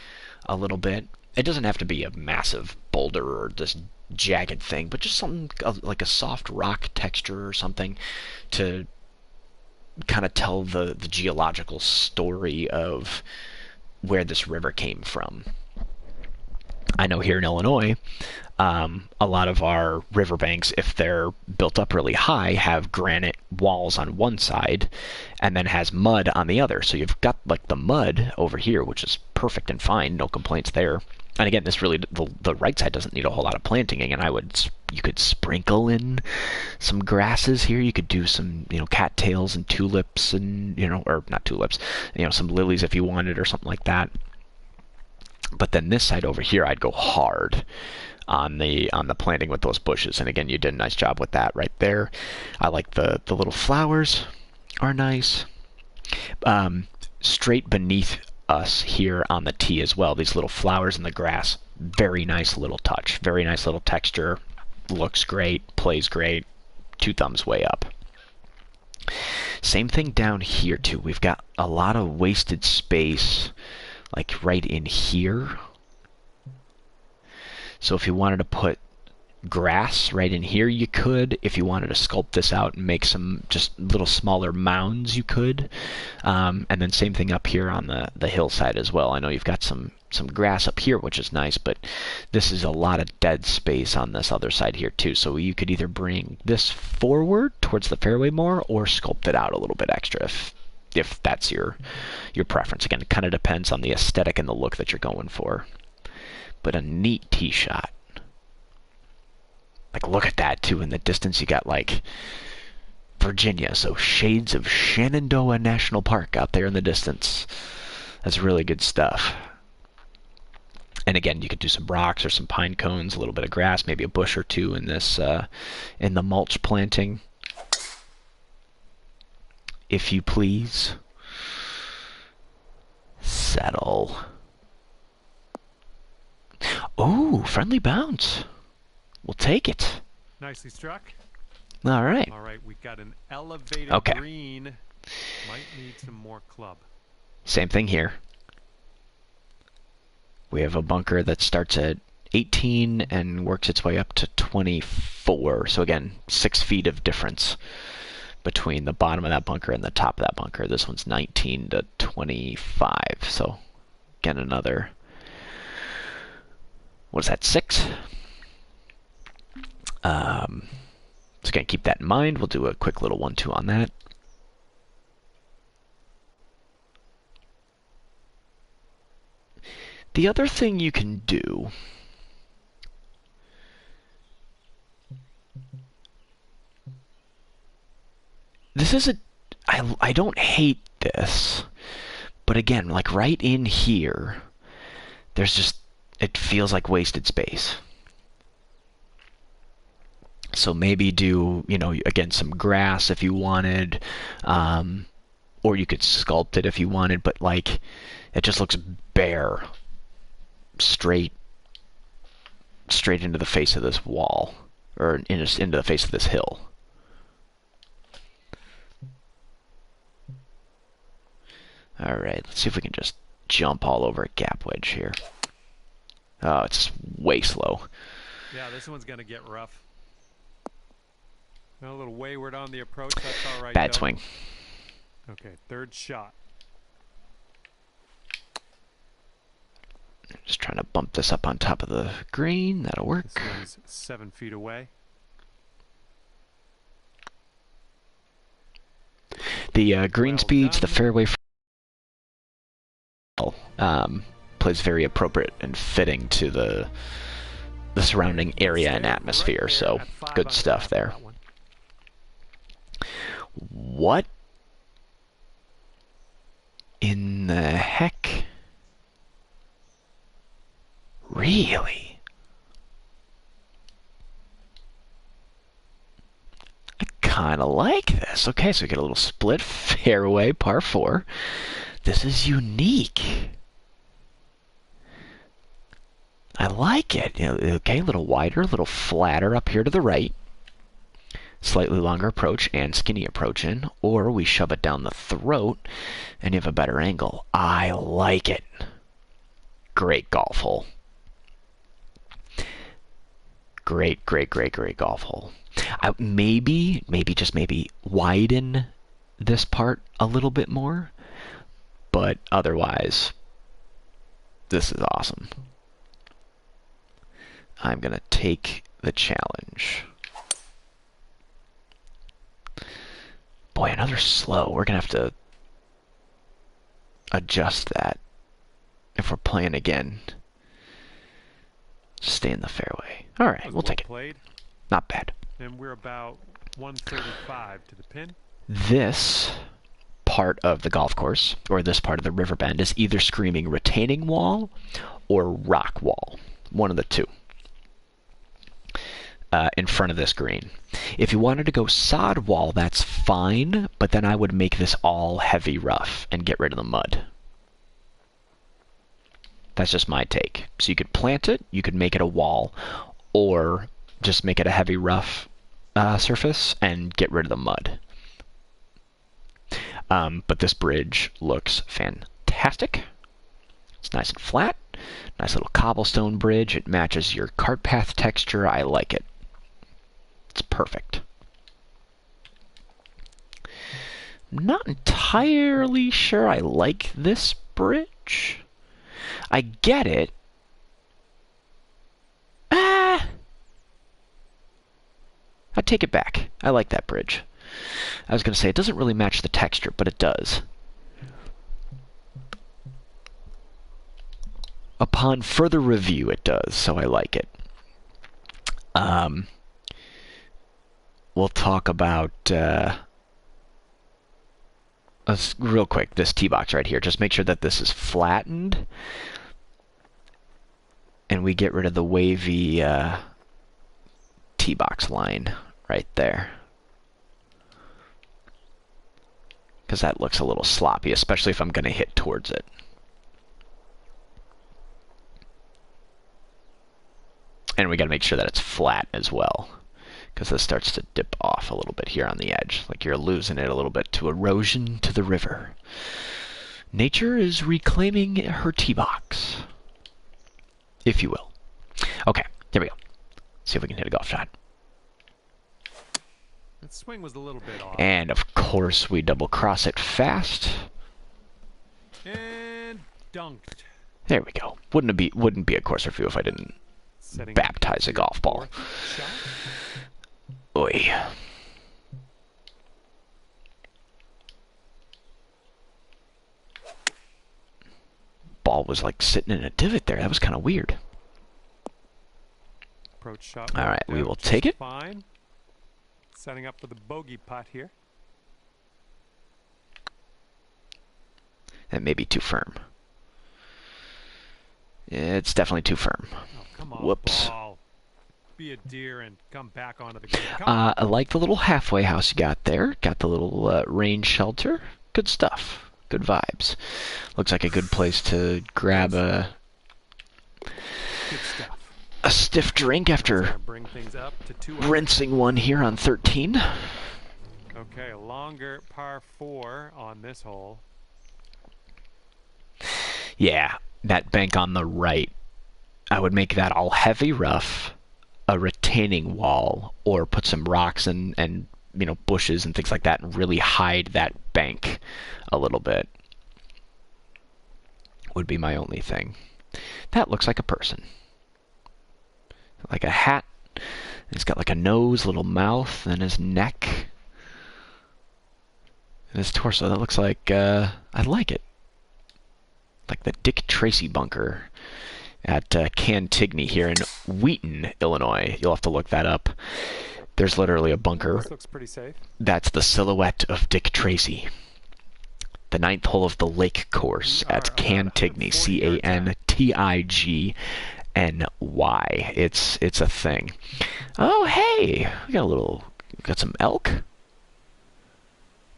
a little bit. It doesn't have to be a massive boulder or this jagged thing, but just something like a soft rock texture or something to kind of tell the geological story of where this river came from. I know here in Illinois, a lot of our riverbanks, if they're built up really high, have granite walls on one side and then has mud on the other. So you've got like the mud over here, which is perfect and fine, no complaints there. And again, this really, the right side doesn't need a whole lot of planting, and you could sprinkle in some grasses here. You could do some, cattails and tulips and, or not tulips, some lilies if you wanted or something like that. But then this side over here, I'd go hard on the planting with those bushes. And again, you did a nice job with that right there. I like the little flowers are nice. Straight beneath us here on the tee as well, these little flowers in the grass, very nice little touch, very nice little texture, looks great, plays great, 2 thumbs way up. Same thing down here too. We've got a lot of wasted space like right in here. So if you wanted to put grass right in here, you could. If you wanted to sculpt this out and make some just little smaller mounds, you could. And then same thing up here on the hillside as well. I know you've got some grass up here, which is nice, but this is a lot of dead space on this other side here too. So you could either bring this forward towards the fairway more or sculpt it out a little bit extra if that's your preference. Again, it kind of depends on the aesthetic and the look that you're going for. But a neat tee shot. Like, look at that too. In the distance, you got like Virginia, so shades of Shenandoah National Park out there in the distance. That's really good stuff. And again, you could do some rocks or some pine cones, a little bit of grass, maybe a bush or two in this in the mulch planting, if you please. Settle. Oh, friendly bounce. We'll take it. Nicely struck. All right. All right, we got an elevated green. Might need some more club. Same thing here. We have a bunker that starts at 18 and works its way up to 24. So again, 6 feet of difference between the bottom of that bunker and the top of that bunker. This one's 19 to 25. So again, another, what is that, 6? So again, keep that in mind. We'll do a quick little 1-2 on that. The other thing you can do this is I don't hate this, but again, like right in here, there's just, it feels like wasted space. So maybe do, again, some grass if you wanted, or you could sculpt it if you wanted, but like, it just looks bare, straight into the face of this wall, or into the face of this hill. All right, let's see if we can just jump all over a gap wedge here. Oh, it's way slow. Yeah, this one's going to get rough. A little wayward on the approach. That's all right. Bad swing. Okay, third shot. Just trying to bump this up on top of the green. That'll work. This one's 7 feet away. The green Well speeds, the done. fairway plays very appropriate and fitting to the surrounding area and Stay atmosphere, right so there at 5 good under stuff par for there. that one. What in the heck? Really? I kind of like this. Okay, so we get a little split fairway, par 4. This is unique. I like it. You know, okay, a little wider, a little flatter up here to the right. Slightly longer approach and skinny approach in, or we shove it down the throat and you have a better angle. I like it. Great golf hole. Great golf hole. Maybe just maybe widen this part a little bit more, but otherwise, this is awesome. I'm gonna take the challenge. Boy, another slow. We're gonna have to adjust that if we're playing again. Stay in the fairway. All right, we'll take it. Played. Not bad. And we're about 135 to the pin. This part of the golf course, or this part of the river bend, is either screaming retaining wall or rock wall. One of the two. In front of this green. If you wanted to go sod wall, that's fine, but then I would make this all heavy rough and get rid of the mud. That's just my take. So you could plant it, you could make it a wall, or just make it a heavy rough surface and get rid of the mud. But this bridge looks fantastic. It's nice and flat. Nice little cobblestone bridge. It matches your cart path texture. I like it. It's perfect. I'm not entirely sure I like this bridge. I get it. I take it back. I like that bridge. I was going to say, it doesn't really match the texture, but it does. Upon further review, it does, so I like it. We'll talk about, real quick, this tee box right here. Just make sure that this is flattened. And we get rid of the wavy tee box line right there. Because that looks a little sloppy, especially if I'm going to hit towards it. And we got to make sure that it's flat as well, because this starts to dip off a little bit here on the edge, like you're losing it a little bit to erosion to the river. Nature is reclaiming her tee box, if you will. Okay, here we go. See if we can hit a golf shot. That swing was a little bit off. And of course, we double cross it fast. And dunked. There we go. Wouldn't be a course review if I didn't baptize a golf ball. Oi. Ball was like sitting in a divot there. That was kind of weird. Approach shot. All right, we will take it. Fine. Setting up for the bogey putt here. That may be too firm. It's definitely too firm. Oh, come on, whoops. Ball. Be a deer and come back onto the green. I like the little halfway house you got there. Got the little rain shelter. Good stuff. Good vibes. Looks like a good place to grab a stiff drink after rinsing one here on 13. Okay, a longer par 4 on this hole. Yeah, that bank on the right. I would make that all heavy rough, a retaining wall, or put some rocks and you know, bushes and things like that and really hide that bank a little bit. Would be my only thing. That looks like a person. Like a hat. He's got like a nose, little mouth, and his neck. This torso, that looks like, I like it. Like the Dick Tracy bunker at Cantigny here in Wheaton, Illinois. You'll have to look that up. There's literally a bunker. This looks pretty safe. That's the silhouette of Dick Tracy. The 9th hole of the Lake Course at Cantigny, Cantigny. It's a thing. Oh, hey, we got some elk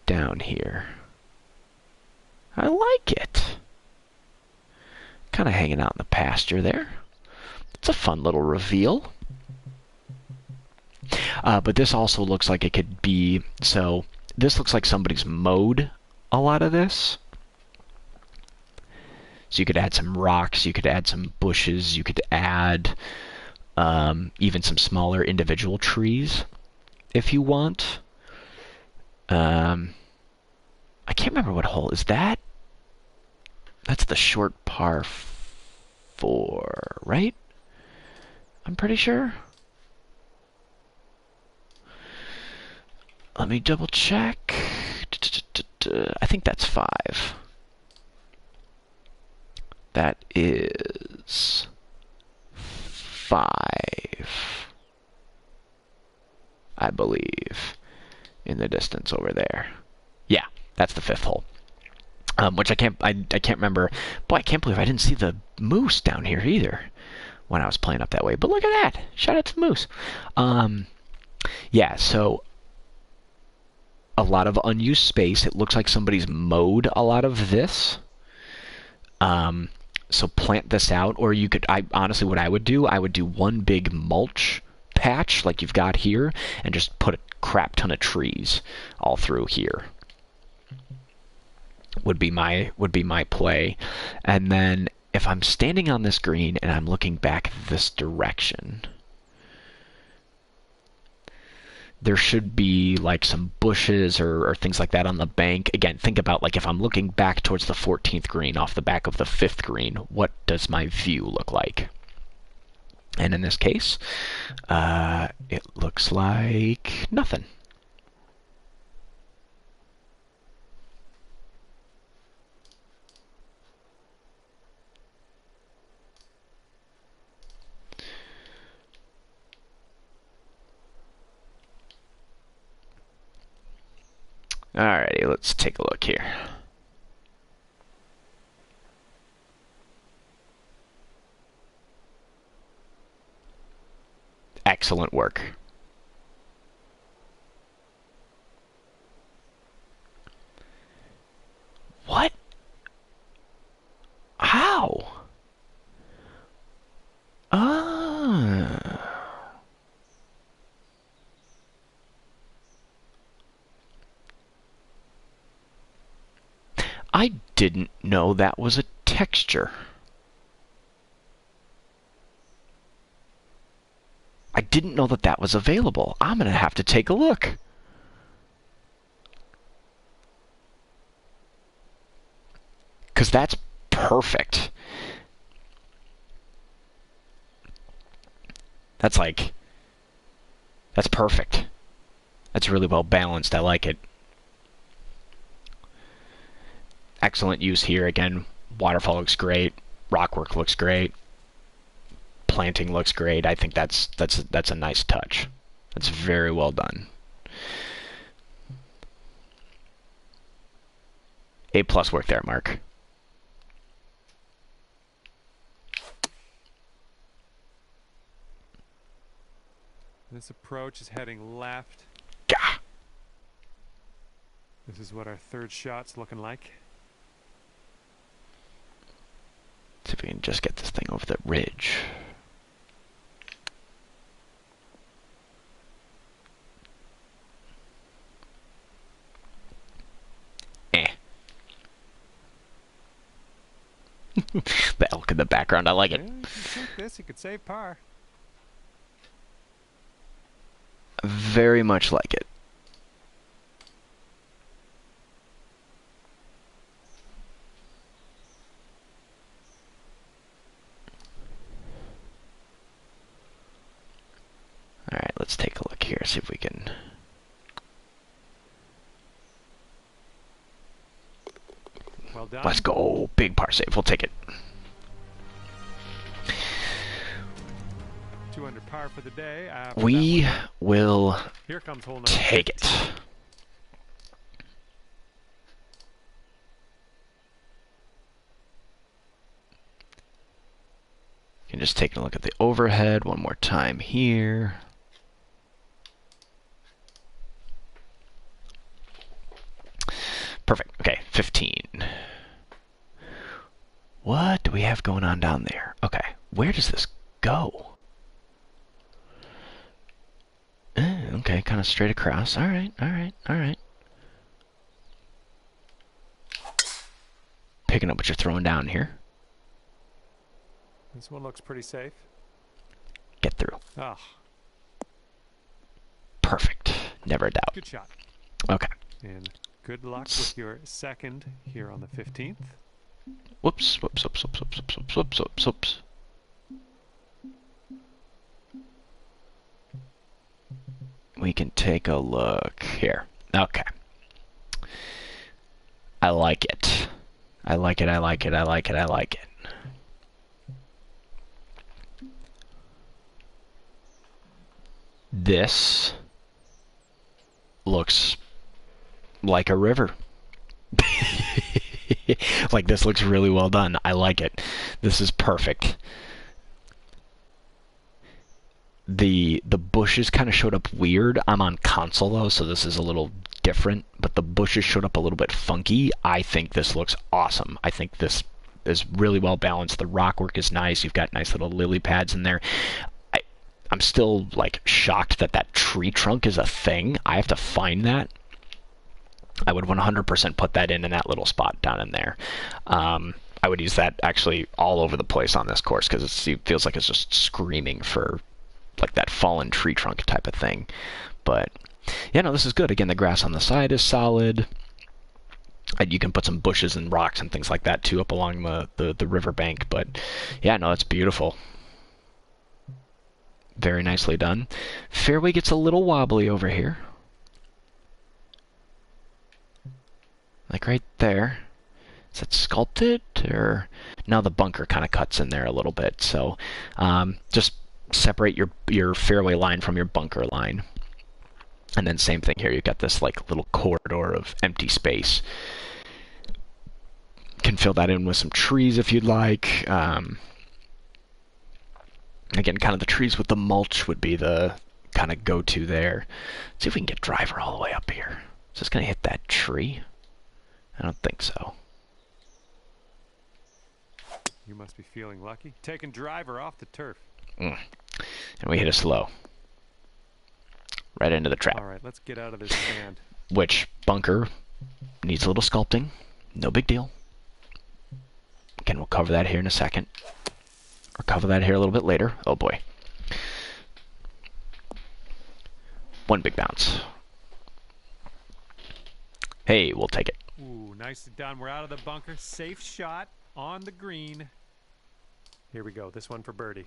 down here. I like it. Kind of hanging out in the pasture there. It's a fun little reveal. But this also looks like it could be, so this looks like somebody's mowed a lot of this. So you could add some rocks, you could add some bushes, you could add even some smaller individual trees if you want. I can't remember what hole is that. That's the short par 4, right? I'm pretty sure. Let me double check. I think that's 5. That is 5, I believe, in the distance over there. Yeah, that's the 5th hole. Which I can't remember. Boy, I can't believe I didn't see the moose down here either when I was playing up that way. But look at that! Shout out to the moose. Yeah, so a lot of unused space. It looks like somebody's mowed a lot of this. So plant this out, or you could, honestly, what I would do one big mulch patch like you've got here, and just put a crap ton of trees all through here. Would be my play. And then if I'm standing on this green and I'm looking back this direction, there should be like some bushes or things like that on the bank. Again, think about like if I'm looking back towards the 14th green off the back of the 5th green, what does my view look like? And in this case, it looks like nothing. Alrighty, let's take a look here. Excellent work. What? How? I didn't know that was a texture. I didn't know that that was available. I'm going to have to take a look. Because that's perfect. That's perfect. That's really well balanced. I like it. Excellent use here. Again, waterfall looks great. Rockwork looks great. Planting looks great. I think that's a nice touch. That's very well done. A+ work there, Mark. This approach is heading left. Gah. This is what our 3rd shot's looking like. See if we can just get this thing over the ridge. The elk in the background, I like it. Yeah, if you sink this, you could save par. Very much like it. Alright, let's take a look here, see if we can... Well done. Let's go. Big par save. We'll take it. 2 under par for the day. We will Here comes hole number take it. 15. You can just take a look at the overhead one more time here. Perfect. Okay, 15. What do we have going on down there? Okay, where does this go? Okay, kind of straight across. All right, all right, all right. Picking up what you're throwing down here. This one looks pretty safe. Get through. Ah, Perfect. Never a doubt. good shot. Okay. And good luck with your second here on the 15th. Whoops, whoops, whoops, whoops, whoops, whoops, whoops, whoops, whoops, whoops. We can take a look here. Okay. I like it. I like it, I like it, I like it, I like it. This looks like a river. Like, this looks really well done. I like it. This is perfect. The bushes kind of showed up weird. I'm on console though, so this is a little different, but the bushes showed up a little bit funky. I think this looks awesome. I think this is really well balanced. The rock work is nice. You've got nice little lily pads in there. I'm still like shocked that that tree trunk is a thing. I have to find that. I would 100% put that in that little spot down in there. I would use that actually all over the place on this course because it feels like it's just screaming for like that fallen tree trunk type of thing. But yeah, no, this is good. Again, the grass on the side is solid. And you can put some bushes and rocks and things like that too up along the riverbank. But yeah, no, it's beautiful. Very nicely done. Fairway gets a little wobbly over here. Like right there. Is that sculpted? Or now the bunker kind of cuts in there a little bit. So just separate your fairway line from your bunker line. And then same thing here. You've got this like little corridor of empty space. Can fill that in with some trees if you'd like. Again, kind of the trees with the mulch would be the kind of go-to there. Let's see if we can get driver all the way up here. Is this going to hit that tree? I don't think so. You must be feeling lucky. Taking driver off the turf. And we hit a slow. Right into the trap. All right, let's get out of this sand. Which bunker needs a little sculpting. No big deal. Again, we'll cover that here in a second. Or cover that here a little bit later. Oh boy. One big bounce. Hey, we'll take it. Ooh, nicely done. We're out of the bunker. Safe shot on the green. Here we go. This one for birdie.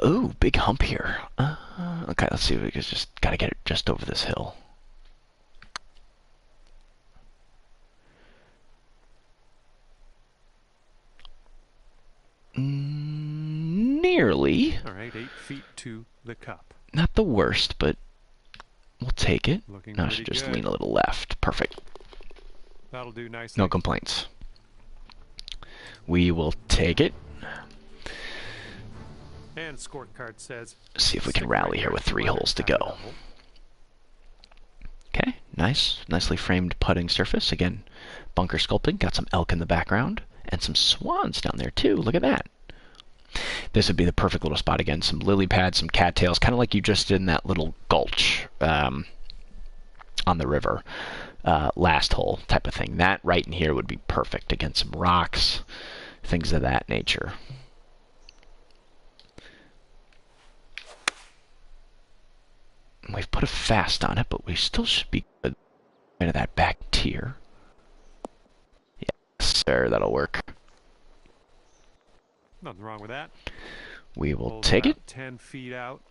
Ooh, big hump here. Okay, let's see if we can just gotta get it just over this hill. Nearly. All right, 8 feet to the cup. Not the worst, but we'll take it. Looking Now I pretty should just good. lean a little left. Perfect. That'll do nicely. No complaints. We will take it. And scorecard says. See if we can stick rally right here with 3 200 holes to out of go. that hole. Okay, nice. Nicely framed putting surface. Again, bunker sculpting. Got some elk in the background. And some swans down there too. Look at that. This would be the perfect little spot again. Some lily pads, some cattails. Kind of like you just did in that little gulch on the river. Last hole type of thing. That right in here would be perfect. Again, some rocks. Things of that nature. We've put a fast on it, but we still should be good into that back tier. Yes, sir, that'll work. Nothing wrong with that. We will Hole's take it. about 10 feet out.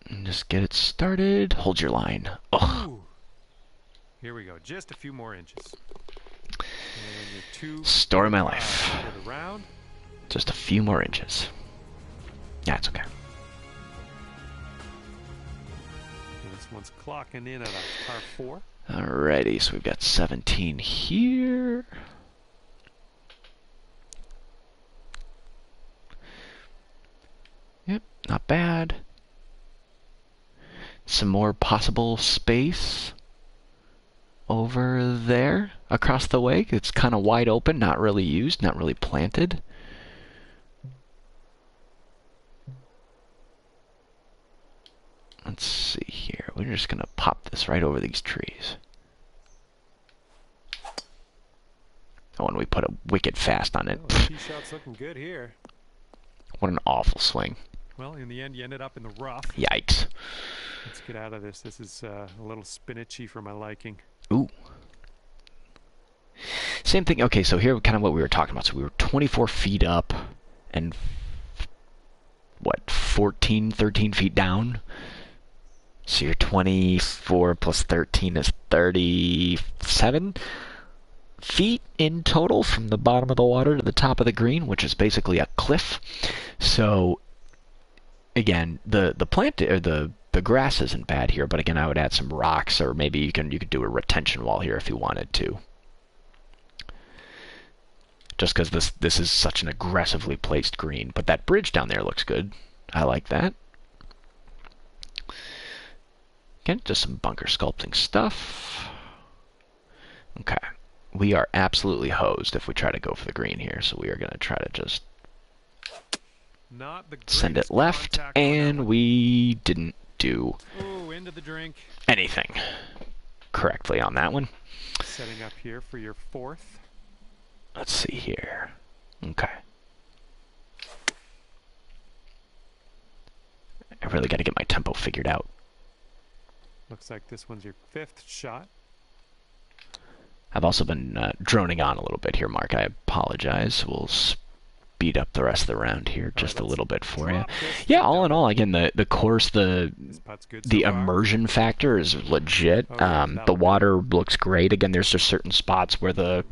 And just get it started. Hold your line. Oh. Ooh. Here we go. Just a few more inches. And your 2. Story of my life. For the round. Just a few more inches. Yeah, it's okay. And this one's clocking in at a par 4. Alrighty, so we've got 17 here. Yep, not bad. Some more possible space over there across the way. It's kind of wide open, not really used, not really planted. Let's see here. We're just going to pop this right over these trees. Oh, and we put a wicked fast on it. Well, the tee shot's looking good here. What an awful swing. Well, in the end, you ended up in the rough. Yikes. Let's get out of this. This is a little spinachy for my liking. Ooh. Same thing. Okay, so here kind of what we were talking about. So we were 24 feet up and, what, 14, 13 feet down? So you're 24 plus 13 is 37 feet in total from the bottom of the water to the top of the green, which is basically a cliff. So again, the plant or the grass isn't bad here, but again, I would add some rocks, or maybe you could do a retention wall here if you wanted to. Just because this is such an aggressively placed green, but that bridge down there looks good. I like that. Again, just some bunker sculpting stuff. Okay, we are absolutely hosed if we try to go for the green here, so we are going to try to just send it left, and we didn't do into the drink. anything correctly on that one. Setting up here for your 4th. Let's see here. Okay. I really got to get my tempo figured out. Looks like this one's your 5th shot. I've also been droning on a little bit here, Mark. I apologize. We'll speed up the rest of the round here just a little bit for you. Yeah, all in all, again, the course, the immersion factor is legit. The water looks great. Again, there's just certain spots where the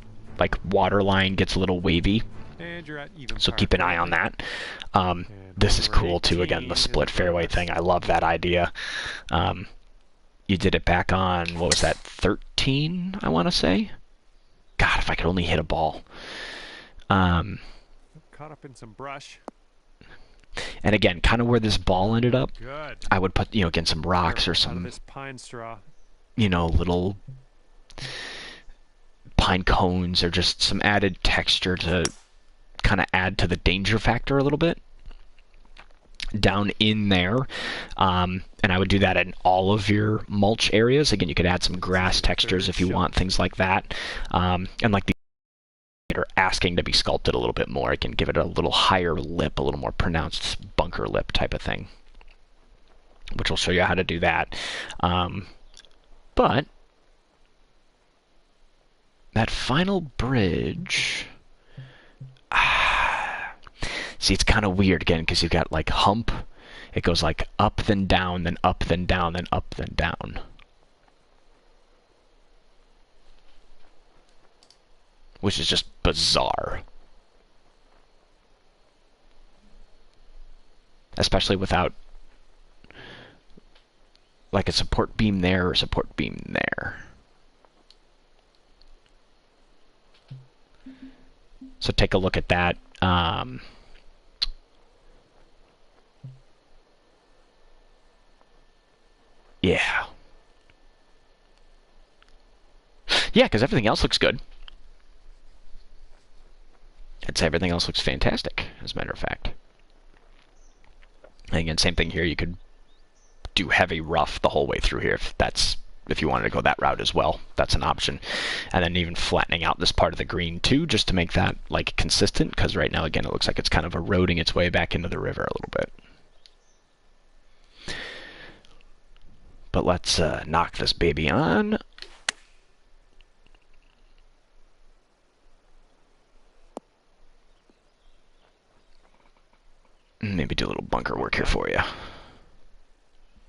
water line gets a little wavy. And you're at even so keep an eye on that. This is cool too. Again, the split fairway thing. I love that idea. You did it back on, what was that, 13, I want to say? God, if I could only hit a ball. Caught up in some brush. And again, kind of where this ball ended up, Good. I would put, again, some rocks or some, this pine straw. Little pine cones or just some added texture to kind of add to the danger factor a little bit down in there. And I would do that in all of your mulch areas. Again, you could add some grass textures if you want, things like that. And like the are asking to be sculpted a little bit more, I can give it a little higher lip, a little more pronounced bunker lip type of thing, which will show you how to do that. But that final bridge, see, it's kind of weird again because you've got hump. It goes up, then down, then up, then down, then up, then down. Which is just bizarre. Especially without a support beam there or a support beam there. So take a look at that. Yeah. Yeah, because everything else looks good. I'd say everything else looks fantastic, as a matter of fact. And again, same thing here. You could do heavy rough the whole way through here if you wanted to go that route as well. That's an option. And then even flattening out this part of the green too, just to make that consistent, because right now, again, it looks like it's kind of eroding its way back into the river a little bit. But let's knock this baby on. Maybe do a little bunker work here for you.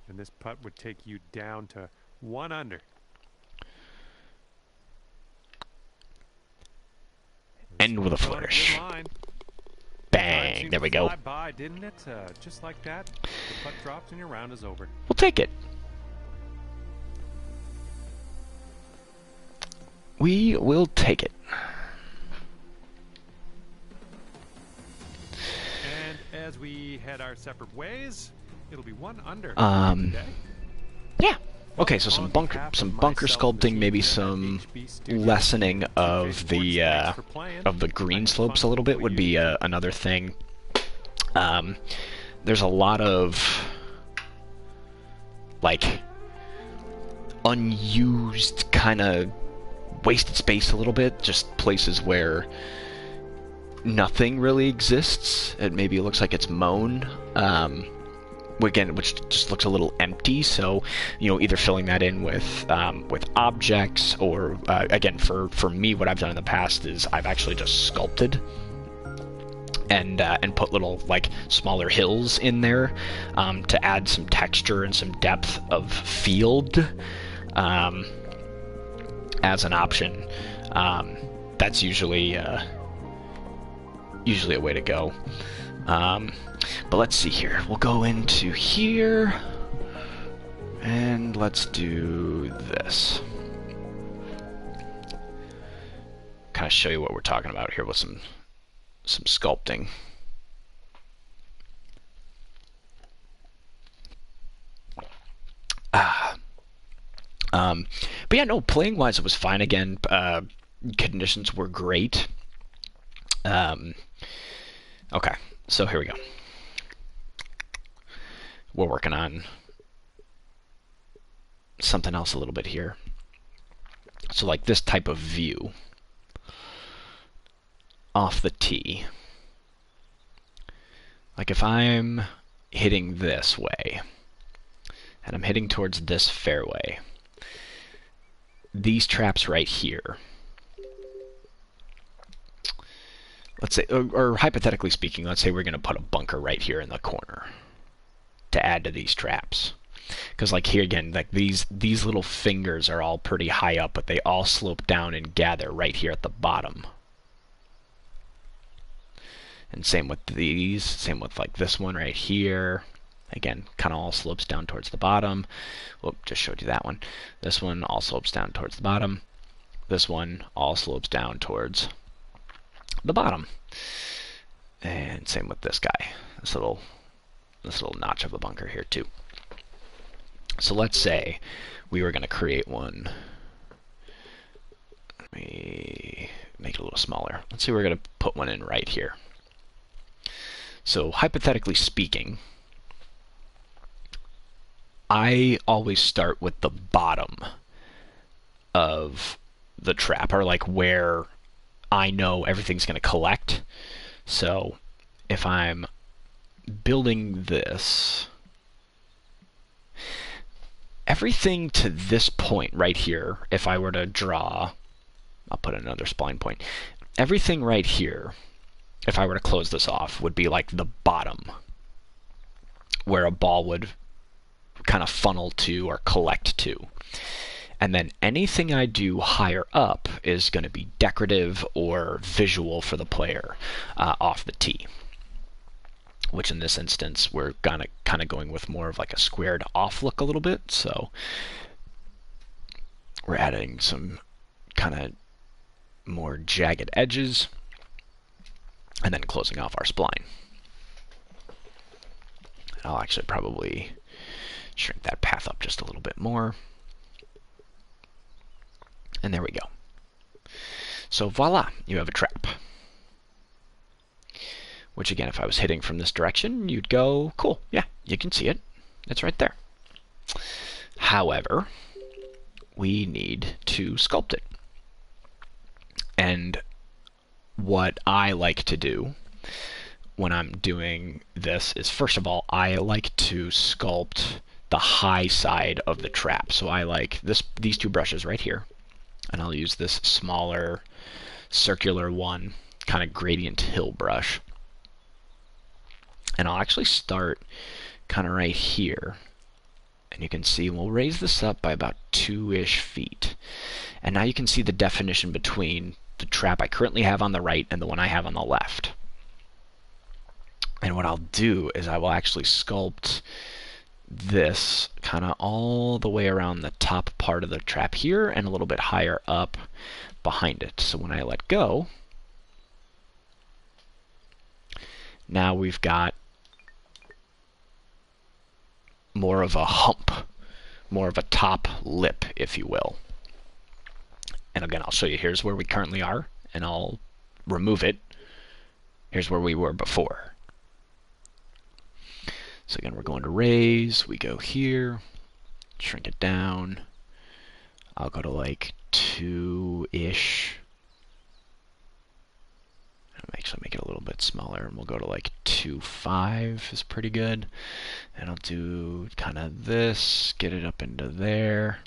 And this putt would take you down to 1 under. End with a flourish. Bang! There we go. By, didn't it? Just like that, the putt drops and your round is over. We'll take it. We will take it. And as we head our separate ways, it'll be 1 under. Yeah. Okay, so some bunker sculpting, maybe some lessening of the green slopes a little bit would be another thing. There's a lot of like unused kind of wasted space a little bit, just places where nothing really exists. It maybe looks like it's mown. Again, which just looks a little empty, so either filling that in with objects, or again, for me, what I've done in the past is I've actually just sculpted and put little like smaller hills in there to add some texture and some depth of field as an option. That's usually a way to go. But let's see here. We'll go into here, and let's do this. Kind of show you what we're talking about here with some sculpting. But yeah, no, playing wise, it was fine. Again, conditions were great. Okay, so here we go. We're working on something else a little bit here. So like this type of view off the tee. Like if I'm hitting this way and I'm hitting towards this fairway, these traps right here, let's say, or hypothetically speaking, let's say we're going to put a bunker right here in the corner to add to these traps. Because like here again, like these little fingers are all pretty high up, but they all slope down and gather right here at the bottom. And same with these, same with like this one right here. Again, kind of all slopes down towards the bottom. Whoop, just showed you that one. This one all slopes down towards the bottom. This one all slopes down towards the bottom. And same with this guy. This little notch of a bunker here too. So let's say we were going to create one. Let me make it a little smaller. Let's say we're going to put one in right here. So hypothetically speaking, I always start with the bottom of the trap, or like where I know everything's going to collect. So if I'm building this, everything to this point right here, if I were to draw, I'll put another spline point, everything right here, if I were to close this off, would be like the bottom where a ball would kind of funnel to or collect to. And then anything I do higher up is going to be decorative or visual for the player off the tee. Which in this instance, we're kind of going with more of like a squared off look a little bit. So we're adding some kind of more jagged edges and then closing off our spline. I'll actually probably shrink that path up just a little bit more. And there we go. So voila, you have a trap. Which again, if I was hitting from this direction, you'd go, cool, yeah, you can see it. It's right there. However, we need to sculpt it. And what I like to do when I'm doing this is, first of all, I like to sculpt the high side of the trap. So I like these two brushes right here. And I'll use this smaller circular one, kind of gradient hill brush. And I'll actually start kind of right here And you can see we'll raise this up by about 2-ish feet. And now you can see the definition between the trap I currently have on the right and the one I have on the left. And what I'll do is I will actually sculpt this kind of all the way around the top part of the trap here and a little bit higher up behind it. So when I let go, now we've got more of a hump, more of a top lip, if you will. And again, I'll show you, here's where we currently are, and I'll remove it. Here's where we were before. So again, we're going to raise, we go here, shrink it down. I'll go to like 2-ish. Actually make it a little bit smaller, and we'll go to like 2.5 is pretty good. And I'll do kind of this, get it up into there,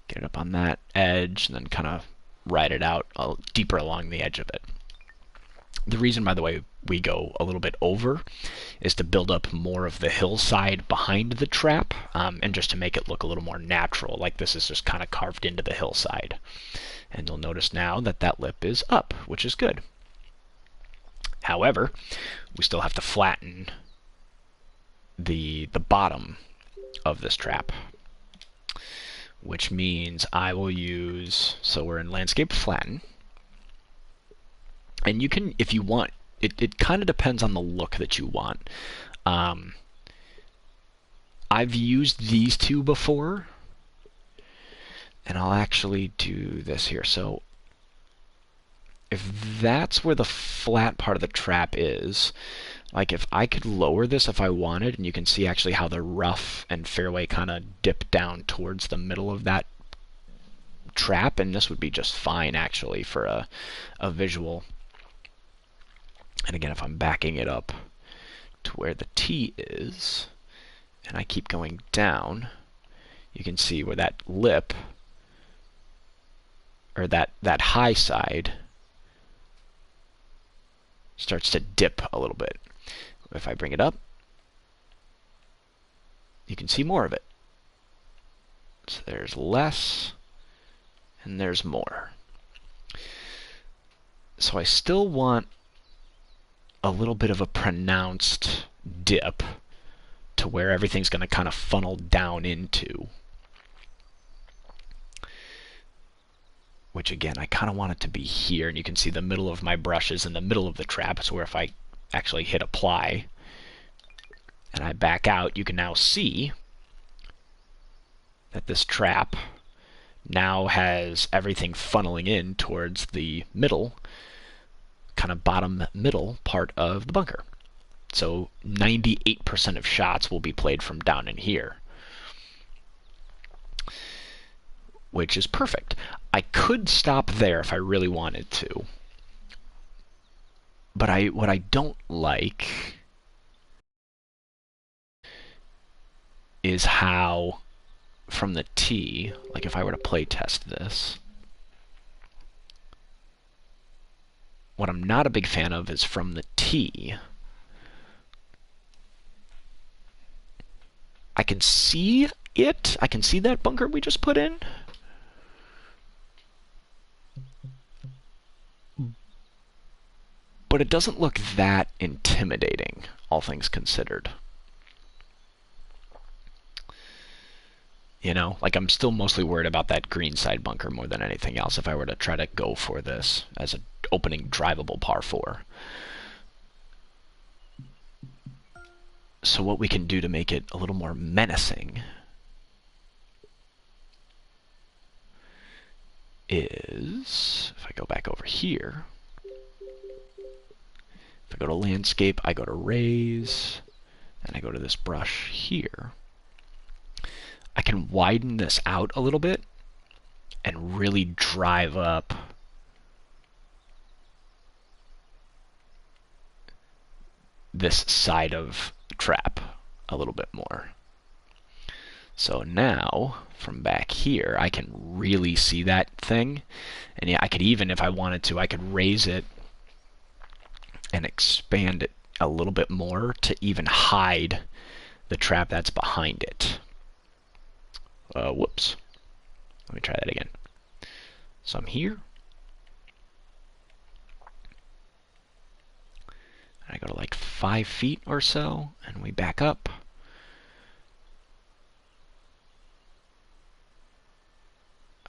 get it up on that edge, and then kind of ride it out deeper along the edge of it. The reason, by the way, we go a little bit over is to build up more of the hillside behind the trap, and just to make it look a little more natural, like this is just kind of carved into the hillside. And you'll notice now that that lip is up, which is good. However, we still have to flatten the bottom of this trap, which means I will use, so we're in landscape flatten, and you can, if you want, it kind of depends on the look that you want. I've used these two before, and I'll actually do this here. So if that's where the flat part of the trap is, like if I could lower this if I wanted, and you can see actually how the rough and fairway kind of dip down towards the middle of that trap, and this would be just fine actually for a visual. And again, if I'm backing it up to where the tee is, and I keep going down, you can see where that lip, or that high side, starts to dip a little bit. If I bring it up, you can see more of it. So there's less, and there's more. So I still want a little bit of a pronounced dip to where everything's going to kind of funnel down into. Which again, I kind of want it to be here, and you can see the middle of my brush is in the middle of the trap, so where if I actually hit apply and I back out, you can now see that this trap now has everything funneling in towards the middle, kind of bottom middle part of the bunker. So 98% of shots will be played from down in here, which is perfect. I could stop there if I really wanted to, but what I don't like is how from the tee, like if I were to play test this, what I'm not a big fan of is from the tee, I can see it, I can see that bunker we just put in, but it doesn't look that intimidating, all things considered. You know, like I'm still mostly worried about that green side bunker more than anything else if I were to try to go for this as an opening drivable par 4. So what we can do to make it a little more menacing is, if I go back over here, if I go to landscape, I go to raise, and I go to this brush here, I can widen this out a little bit and really drive up this side of the trap a little bit more. So now, from back here, I can really see that thing. And yeah, I could even, if I wanted to, I could raise it and expand it a little bit more to even hide the trap that's behind it. Whoops. Let me try that again. So I'm here. I go to like 5 feet or so, and we back up.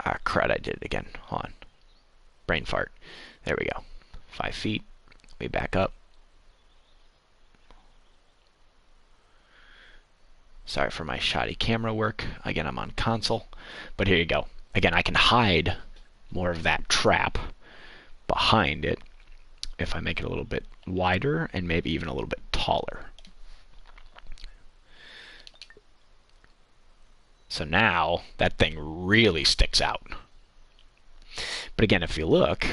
Ah, crud, I did it again. Hold on. Brain fart. There we go. 5 feet. We back up. Sorry for my shoddy camera work. Again, I'm on console. But here you go. Again, I can hide more of that trap behind it if I make it a little bit wider and maybe even a little bit taller. So now that thing really sticks out. But again, if you look,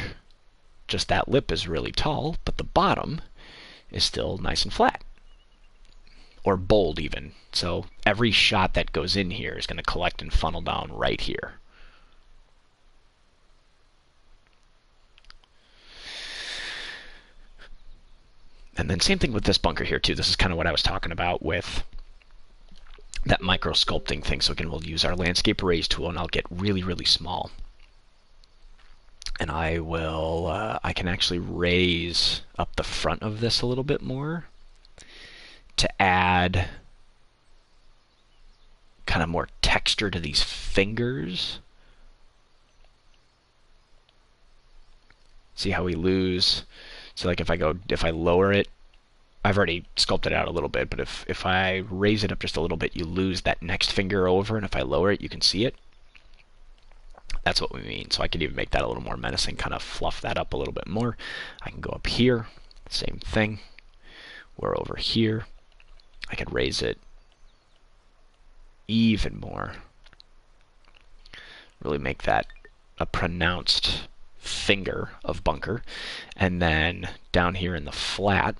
just that lip is really tall, but the bottom is still nice and flat. Or bold even. So every shot that goes in here is going to collect and funnel down right here. And then same thing with this bunker here too. This is kind of what I was talking about with that micro sculpting thing. So again, we'll use our landscape raise tool, and I'll get really, really small. And I will, I can actually raise up the front of this a little bit more to add kind of more texture to these fingers. See how we lose? So like if I lower it, I've already sculpted it out a little bit, but if I raise it up just a little bit, you lose that next finger over, and if I lower it, you can see it. That's what we mean. So I could even make that a little more menacing, kind of fluff that up a little bit more. I can go up here, same thing. We're over here. I could raise it even more. Really make that a pronounced finger of bunker. And then down here in the flat,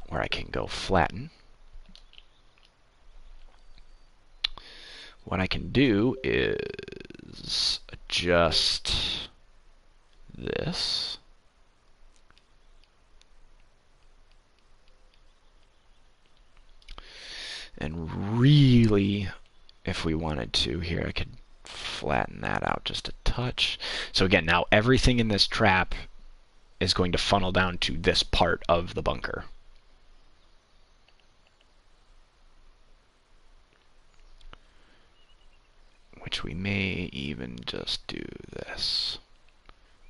where I can go flatten, what I can do is adjust this. And really, if we wanted to, here I could flatten that out just a touch. So again, now everything in this trap is going to funnel down to this part of the bunker. Which we may even just do this.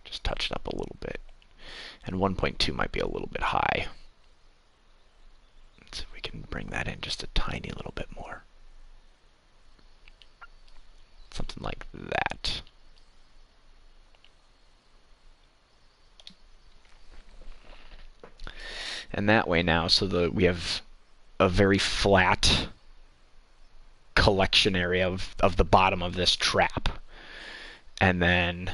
Just touch it up a little bit. And 1.2 might be a little bit high. Let's see if we can bring that in just a tiny little bit more. Something like that. And that way now, so we have a very flat collection area of the bottom of this trap. And then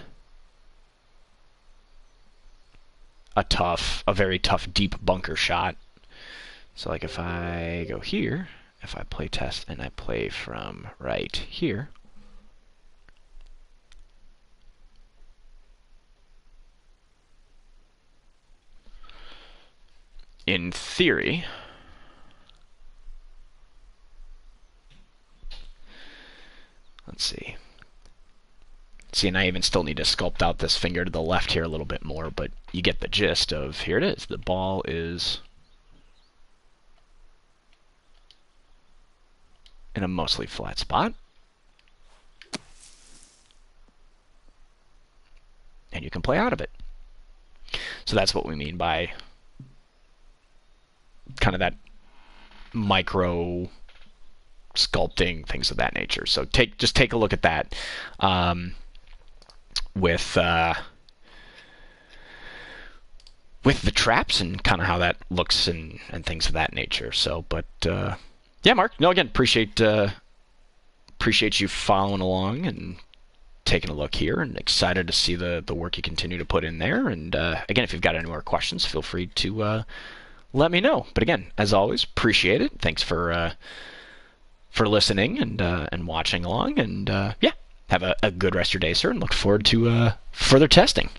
a very tough deep bunker shot. So like if I go here, if I play test and I play from right here, in theory, let's see. See, and I even still need to sculpt out this finger to the left here a little bit more, but you get the gist of, here it is. The ball is in a mostly flat spot. And you can play out of it. So that's what we mean by kind of that micro sculpting, things of that nature. So just take a look at that with the traps and kind of how that looks and things of that nature. So, but yeah, Mark. No, again, appreciate you following along and taking a look here, and excited to see the work you continue to put in there. And again, if you've got any more questions, feel free to let me know. But again, as always, appreciate it. Thanks for listening and watching along. And yeah, have a good rest of your day, sir, and look forward to further testing.